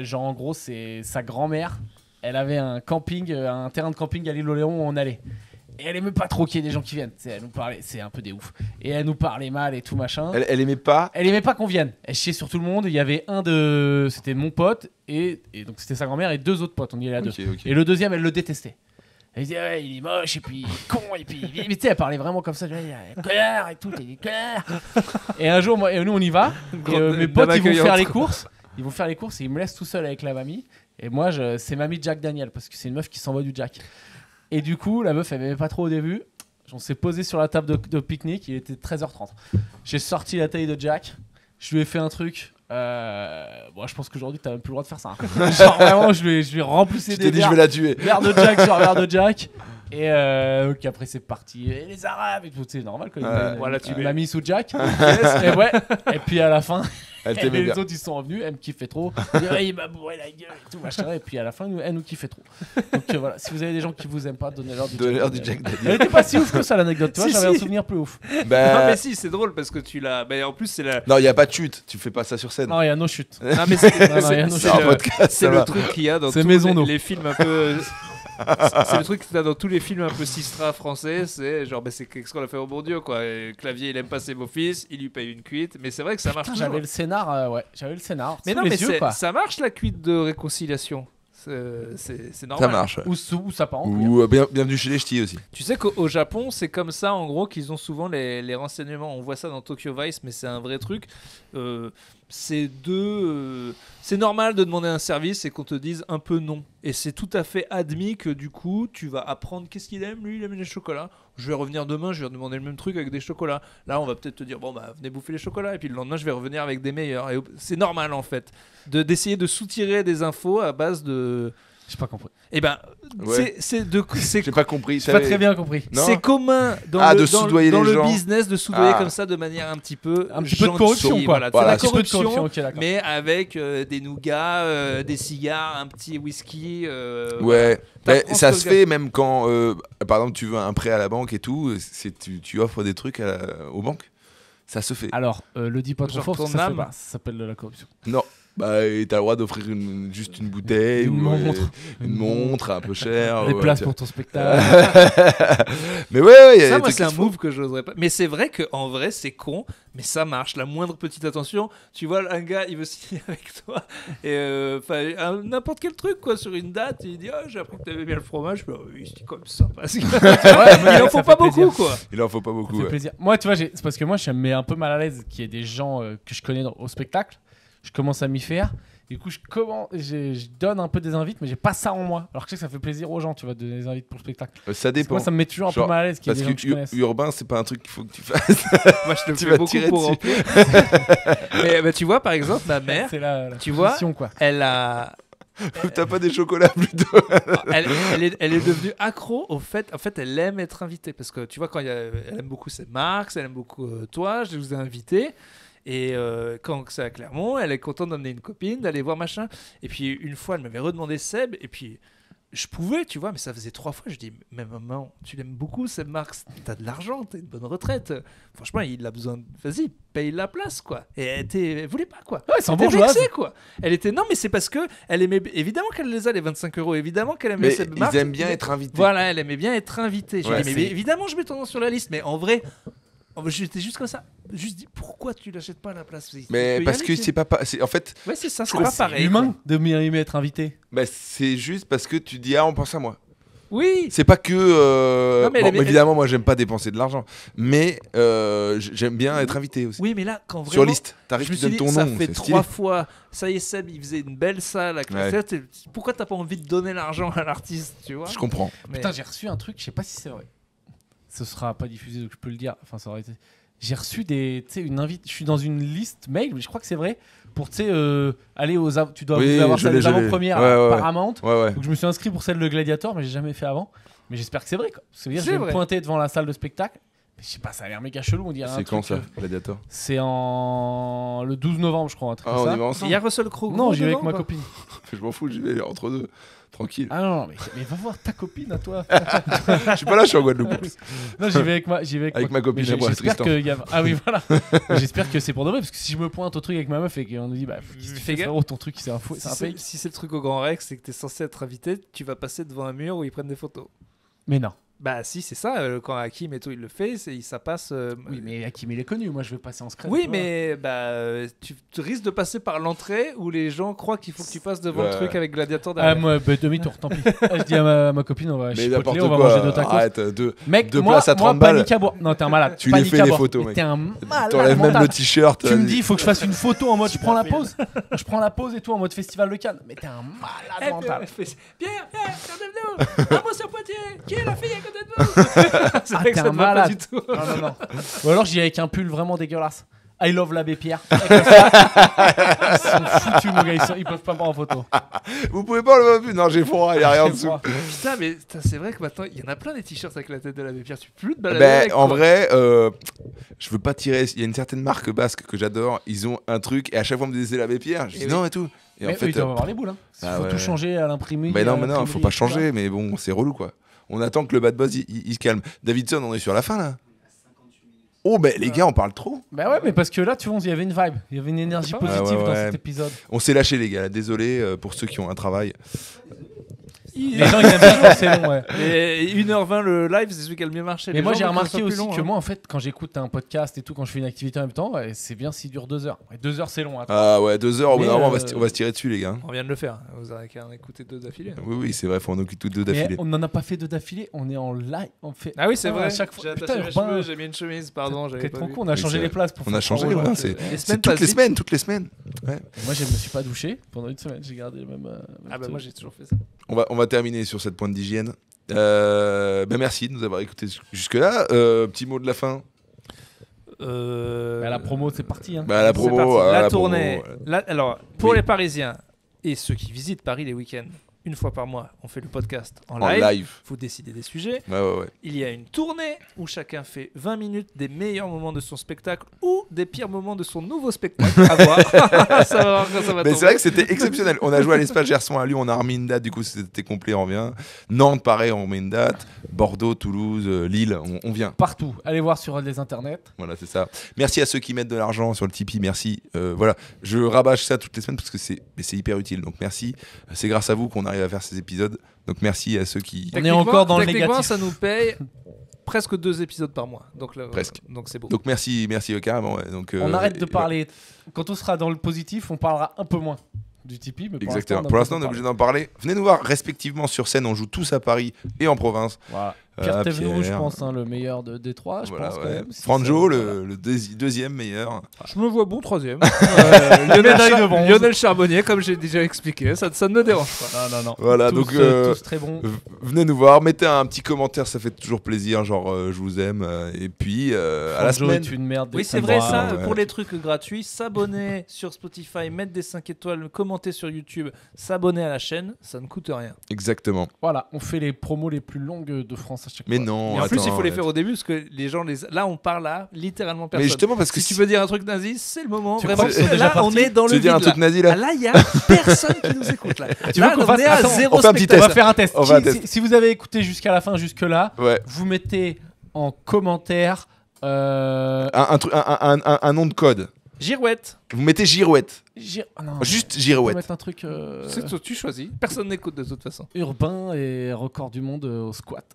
genre en gros c'est sa grand-mère. Elle avait un camping, un terrain de camping à l'île Oléron où on allait. Et elle aimait pas trop qu'il y ait des gens qui viennent. Elle nous parlait, c'est un peu des ouf. Et elle nous parlait mal et tout machin. Elle aimait pas. Elle aimait pas qu'on vienne. Elle chiait sur tout le monde. Il y avait c'était mon pote et donc c'était sa grand-mère et deux autres potes. On y allait à deux. Ok. Et le deuxième, elle le détestait. Elle disait ouais, il est moche et puis il est con et puis mais tu sais, elle parlait vraiment comme ça, il est connard et tout, il est connard. Et un jour, nous on y va. Et, mes potes ils vont faire les courses. Ils vont faire les courses et ils me laissent tout seul avec la mamie. Et moi, c'est mamie Jack Daniel parce que c'est une meuf qui s'envoie du Jack. Et du coup, la meuf elle m'aimait pas trop au début. On s'est posé sur la table de pique-nique. Il était 13h30. J'ai sorti la taille de Jack. Je lui ai fait un truc. Bon, je pense qu'aujourd'hui, t'as même plus le droit de faire ça. Hein. Genre, vraiment, je lui ai remplissé Tu des t'es dit, je verres, vais la tuer. verre de Jack sur verre de Jack. Et donc après, c'est parti. Et les Arabes et tout, c'est normal. Quoi. Ouais. Voilà, tu m'a mis sous Jack. Et ouais. Et puis à la fin, Elle Et t'aimait les bien. autres ils sont revenus, elle me kiffait trop. Elle dit, il m'a bourré la gueule et tout machin. Et puis à la fin, elle nous kiffait trop. Donc voilà, si vous avez des gens qui vous aiment pas, donnez-leur du Donnez-leur du Jack Jack Daniel. Daniel. Elle était pas si ouf que ça l'anecdote, tu vois, Si, j'avais si. un souvenir plus ouf. Non, Bah, mais si, c'est drôle parce que tu l'as. Mais en plus, c'est la. non, il y a pas de chute. Tu fais pas ça sur scène. Non, il y a nos chutes. Non, mais c'est Non, non, il y a nos C'est un chutes. podcast. c'est ça le va. truc qu'il y a dans C'est tous Maison d'eau. les films un peu. C'est le truc que t'as dans tous les films un peu sistra français, c'est genre, c'est qu'est-ce qu'on a fait au bon Dieu, quoi. Et Clavier, il aime pas ses beaux-fils, il lui paye une cuite, mais c'est vrai que ça marche Putain, toujours. j'avais le scénar, ouais, j'avais le scénar. Mais sous non, les mais yeux, quoi. ça marche la cuite de réconciliation. C'est normal. Ça marche. Ou ça part en couille. Ou bienvenue chez les ch'tis aussi. Tu sais qu'au Japon, c'est comme ça, en gros, qu'ils ont souvent les renseignements. On voit ça dans Tokyo Vice, mais c'est un vrai truc. C'est normal de demander un service et qu'on te dise un peu non. Et c'est tout à fait admis que du coup, tu vas apprendre qu'est-ce qu'il aime. Lui, il aime les chocolats. Je vais revenir demain, je vais demander le même truc avec des chocolats. Là, on va peut-être te dire, bon, bah, venez bouffer les chocolats. Et puis le lendemain, je vais revenir avec des meilleurs. Et c'est normal, en fait, d'essayer de soutirer des infos à base de... J'ai pas compris. Eh ben, Ouais. c'est J'ai pas compris. J'ai pas très bien compris. Non. c'est commun dans Ah, le, de dans, soudoyer dans les le gens. business de soudoyer Ah. comme ça de manière un petit peu Un petit peu de gentille, corruption, quoi. Voilà, Voilà, c'est Un la petit peu de corruption, ok, d'accord. mais avec des nougats, des cigares, un petit whisky. Ouais, mais T'apprends ça ce se gars. fait même quand, par exemple, tu veux un prêt à la banque et tout, tu offres des trucs aux banques. Ça se fait. Alors, le dis pas trop Genre fort, parce que ton ça se âme. fait pas. Ça s'appelle de la corruption. Non, bah, et t'as le droit d'offrir juste une bouteille Une ou montre. une montre un peu chère. Des ouais, places tu pour ton spectacle. Mais ouais, il y a Ça, des moi, trucs c'est un qui se font. move que j'oserais pas. Mais c'est vrai qu'en vrai, c'est con, mais ça marche. La moindre petite attention, tu vois, un gars, il veut signer avec toi, et n'importe quel truc, quoi, sur une date, il dit, j'ai appris que t'avais bien le fromage. Bah, oui, c'est comme ça. Parce que... il en faut ça pas fait plaisir. beaucoup, quoi. Il en faut pas Ça beaucoup. fait Ouais. plaisir. Moi, tu vois, c'est parce que moi, je me mets un peu mal à l'aise qu'il y ait des gens que je connais au spectacle. Je commence à m'y faire. Du coup, je donne un peu des invites, mais j'ai pas ça en moi. Alors que je sais que ça fait plaisir aux gens, tu vois, de donner des invites pour le spectacle. Ça Parce que dépend. moi, ça me met toujours un peu Genre, mal à l'aise qu'il y ait Parce des gens que je que connaisse. urbain, c'est pas un truc qu'il faut que tu fasses. Moi, je le Tu fais vas beaucoup tirer pour dessus. remplir. Mais bah, tu vois, par exemple, ma mère, C'est la tu vois, position, quoi. elle a. T'as pas des chocolats plutôt. Elle est devenue accro au fait. En fait, elle aime être invitée. Parce que tu vois, elle aime beaucoup Marx, elle aime beaucoup toi, je vous ai invité. Et quand c'est à Clermont, elle est contente d'emmener une copine, d'aller voir machin. Et puis une fois, elle m'avait redemandé Seb. Et puis je pouvais, tu vois, mais ça faisait 3 fois. Je dis, mais maman, tu l'aimes beaucoup, Seb Marx. T'as de l'argent, t'as une bonne retraite. Franchement, il a besoin. Vas-y, paye la place, quoi. Et elle voulait pas, quoi. Ouais, c'est Elle était bourgeoise. vexée, quoi. Elle était, non, mais c'est parce que elle aimait. Évidemment qu'elle les a, les 25 €. Évidemment qu'elle aimait Mais Seb Marx. ils aiment bien mais- être invités. Voilà, elle aimait bien être invitée. J'ai Ouais, dit, mais c'est- évidemment, je mets ton nom sur la liste. Mais en vrai. J'étais juste comme ça. Juste dit, pourquoi tu l'achètes pas à la place? Tu Mais peux y parce aller, que tu sais. c'est pas. En fait, Ouais, c'est ça, c'est trouve pas c'est pareil. Humain quoi. de m'aimer être invité. bah, c'est juste parce que tu dis, on pense à moi. Oui, C'est pas que. Non, mais bon, elle aimait- évidemment, moi, j'aime pas dépenser de l'argent. Mais j'aime bien être invité aussi. oui, mais là, quand vraiment. Sur liste, t'arrives, Je me tu suis donnes dit, ton ça nom. fait C'est 3 stylé. fois. Ça y est, Seb, il faisait une belle salle à Classette. Pourquoi t'as pas envie de donner l'argent à l'artiste, tu vois? Je comprends. Mais- Putain, j'ai reçu un truc, je sais pas si c'est vrai. Ce sera pas diffusé, donc je peux le dire. Enfin, ça aurait été. J'ai reçu une invite. Je suis dans une liste mail, mais je crois que c'est vrai. Pour, tu sais, aller tu dois Oui, avoir je ça l'ai, les je l'ai. avant-premières Ouais, à ouais, ouais. Paramount. Ouais, ouais. Donc je me suis inscrit pour celle de Gladiator, mais j'ai jamais fait avant. Mais j'espère que c'est vrai, quoi. Parce que ça veut dire que C'est je vais me vrai. pointer devant la salle de spectacle. Mais je sais pas, ça a l'air méga chelou. On dirait un C'est quand truc, ça, Gladiator? c'est le 12 novembre, je crois. Un truc Ah, comme on ça. y va Il ensemble? y a Russell Crowe. Non, j'y vais avec dedans, ma quoi. copine. Je m'en fous, j'y vais entre deux. Tranquille. Ah non, mais va voir ta copine à toi. Je suis pas là, je suis en Guadeloupe. Non, j'y vais avec Avec ma copine mais à moi, j'espère Tristan. que Ah oui, voilà. Mais j'espère que c'est pour de vrai, parce que si je me pointe au truc avec ma meuf et qu'on nous dit, bah, qu'est-ce que tu Fais fais, gaffe. frérot, ton truc, c'est un faux, Si c'est un c'est fake. si c'est le truc au Grand Rex, c'est que t'es censé être invité, tu vas passer devant un mur où ils prennent des photos. Mais non. Bah si, c'est ça. Quand Hakim et tout, il le fait, ça passe. Oui, mais Hakim, il est connu. Moi, je vais passer en secret. Oui, tu vois. mais tu risques de passer par l'entrée où les gens croient qu'il faut que tu passes devant le Ouais. truc avec Gladiator Ah, derrière. moi, demi-tour, tant pis. Ah, je dis à ma copine, on va Mais chipoteler, n'importe on va quoi. manger deux tacos. Arrête, Mec, deux moi, places à 30 balles. panique à boire. Non, t'es un malade. Tu les Panique fais à les boire. photos, Mais mec. t'es un malade T'enlèves même mental. le t-shirt. Tu me dis, il faut que je fasse une photo en mode, je prends la pause. Je prends la pause et tout en mode festival de Cannes. Mais t'es un malade mental. Pierre, regardez-nous. Amos à Poitiers. Qui est la fille à côté de nous? C'est Ah, vrai que t'es ça un te va pas malade. du tout. Non. Ou alors j'y vais avec un pull vraiment dégueulasse. I love l'abbé Pierre. Et comme ça, ils sont foutus, mon gars. Ils peuvent pas me prendre en photo. Vous pouvez pas le voir plus. Non, j'ai froid, il y a rien en J'ai dessous. froid. Putain, mais c'est vrai que maintenant, il y en a plein des t-shirts avec la tête de l'abbé Pierre. Tu peux plus te balader Ben, avec, en quoi. vrai, je veux pas tirer. Il y a une certaine marque basque que j'adore. Ils ont un truc et à chaque fois on me disait l'abbé Pierre. Je dis Et non et tout. Et Mais en fait, ils doivent avoir les boules. Il ah faut ouais. tout changer à l'imprimerie. ben non, à mais non, faut l'imprimerie, pas tout ça. changer. Mais bon, c'est relou quoi. On attend que le bad buzz il se calme. Davidson, on est sur la fin là. Oh ben les gars, on parle trop. Bah ouais, mais parce que là, tu vois, il y avait une vibe. Il y avait une énergie Ouais, positive ouais, dans ouais. cet épisode. On s'est lâché les gars. Désolé pour ceux qui ont un travail. Les gens, ils aiment bien quand c'est long, ouais. Et 1h20 le live, c'est celui qui a le mieux marché. Mais Les moi, gens j'ai veulent que ce remarqué soit plus aussi long, que hein. moi, en fait, quand j'écoute un podcast et tout, quand je fais une activité en même temps, ouais, c'est bien s'il dure 2 heures. Ouais, 2 heures, c'est long. Hein. Ah ouais, 2 heures. Au bout Mais, d'un moment, on va se tirer dessus les gars. On vient de le faire. Vous avez qu'à en écouter 2 d'affilée. Oui, c'est vrai. Faut en occuper deux Mais d'affilée. on n'en a pas fait 2 d'affilée. On est en live. On fait. Ah oui, c'est Ah, vrai. à chaque fois. J'ai Putain, attaché mes Urbain, cheveux, j'ai mis une chemise, pardon. T'es j'avais trop pas vu. con. On a Oui, changé c'est les vrai. places pour On faire a changé. trop long. Voilà, Les c'est semaines toutes passent les vite. semaines, toutes les semaines. Ouais. Moi, je me suis pas douché pendant une semaine. J'ai gardé le même. Ah bah moi j'ai toujours fait ça. On va terminer sur cette pointe d'hygiène. Ben merci de nous avoir écoutés jusque-là. Petit mot de la fin. Bah, la promo, c'est parti. Hein. Bah, la C'est promo. parti. voilà, La la tournée. promo. Alors, pour Oui. les Parisiens et ceux qui visitent Paris les week-ends, une fois par mois, on fait le podcast en En live. live. Vous décidez des sujets. Ouais. Il y a une tournée où chacun fait 20 minutes des meilleurs moments de son spectacle ou des pires moments de son nouveau spectacle. À voir. Ça va voir quand ça va Mais tomber. c'est vrai que c'était exceptionnel. On a joué à l'Espace Gerson à Lyon, on a remis une date, du coup c'était complet, on revient. Nantes, pareil, on met une date. Bordeaux, Toulouse, Lille, on vient. Partout. Allez voir sur les internets. Voilà, c'est ça. Merci à ceux qui mettent de l'argent sur le Tipeee, merci. Voilà, je rabâche ça toutes les semaines parce que c'est hyper utile. Donc merci. C'est grâce à vous qu'on arrive à faire ces épisodes. Donc merci à ceux qui. On est encore dans le Techniquement, négatif. ça nous paye presque 2 épisodes par mois. Donc, Presque. Donc c'est beau. Donc merci carrément. Ouais. Donc, On arrête de et- parler. Quand on sera dans le positif, on parlera un peu moins du Tipeee. Mais Exactement. Pour l'instant, on est obligé d'en parler. Venez nous voir respectivement sur scène. On joue tous à Paris et en province. Voilà. Pierre Ah, Thévenoud, je Pierre. pense, hein, le meilleur des trois, je Voilà, pense ouais. quand même. Si Franjo, ça- le deuxième meilleur. Je me vois bon troisième. Médaille de bronze. Lionel Charbonnier, comme j'ai déjà expliqué, ça ne me dérange pas. Non. Voilà, tous, donc tous très bons. venez nous voir, mettez un petit commentaire, ça fait toujours plaisir, genre je vous aime. Et puis à la Franjo semaine. est une merde. Oui, c'est vrai, ça, ouais. pour les trucs gratuits, s'abonner sur Spotify, mettre des 5 étoiles, commenter sur YouTube, s'abonner à la chaîne, ça ne coûte rien. Exactement. Voilà, on fait les promos les plus longues de France à chaque Mais fois. non. Et en plus, il faut les attends, faire au début parce que les gens, là, on parle à littéralement Mais personne. justement parce que Si tu veux dire un truc nazi, c'est le moment. Tu Vraiment, crois qu'ils sont déjà là, partis on est dans tu le veux dire un vide. truc nazi Là, là là, il y a personne qui nous écoute là. Tu Là, veux qu'on on fasse- est à Attends, zéro on fait un petit On va spectateur. faire un test. On va un test. Si vous avez écouté jusqu'à la fin, jusque-là, Ouais. vous mettez en commentaire. Un nom de code. Girouette. Vous mettez girouette. Non, Juste on va girouette. mettre un truc C'est toi, tu choisis. Personne n'écoute de toute façon. urbain et record du monde au squat.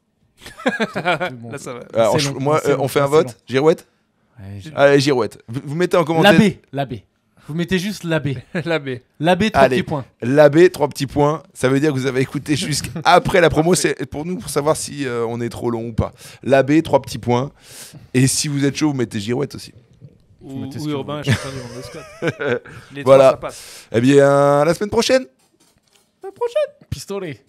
Là, ça va. Alors, C'est long, moi, c'est long, on fait un c'est vote. long. Girouette. Ouais, Allez, girouette. Vous mettez en commentaire. L'abbé. Vous mettez juste l'abbé. L'abbé. L'abbé, 3 Allez. petits points. L'abbé, 3 petits points. Ça veut dire que vous avez écouté jusqu'après la promo. C'est pour nous, pour savoir si on est trop long ou pas. L'abbé, 3 petits points. Et si vous êtes chaud, vous mettez girouette aussi. Ou mettez ce que urbain vous et champion du monde de squat. Les Voilà. trois, ça passe. Eh bien, à la semaine prochaine. Pistolet.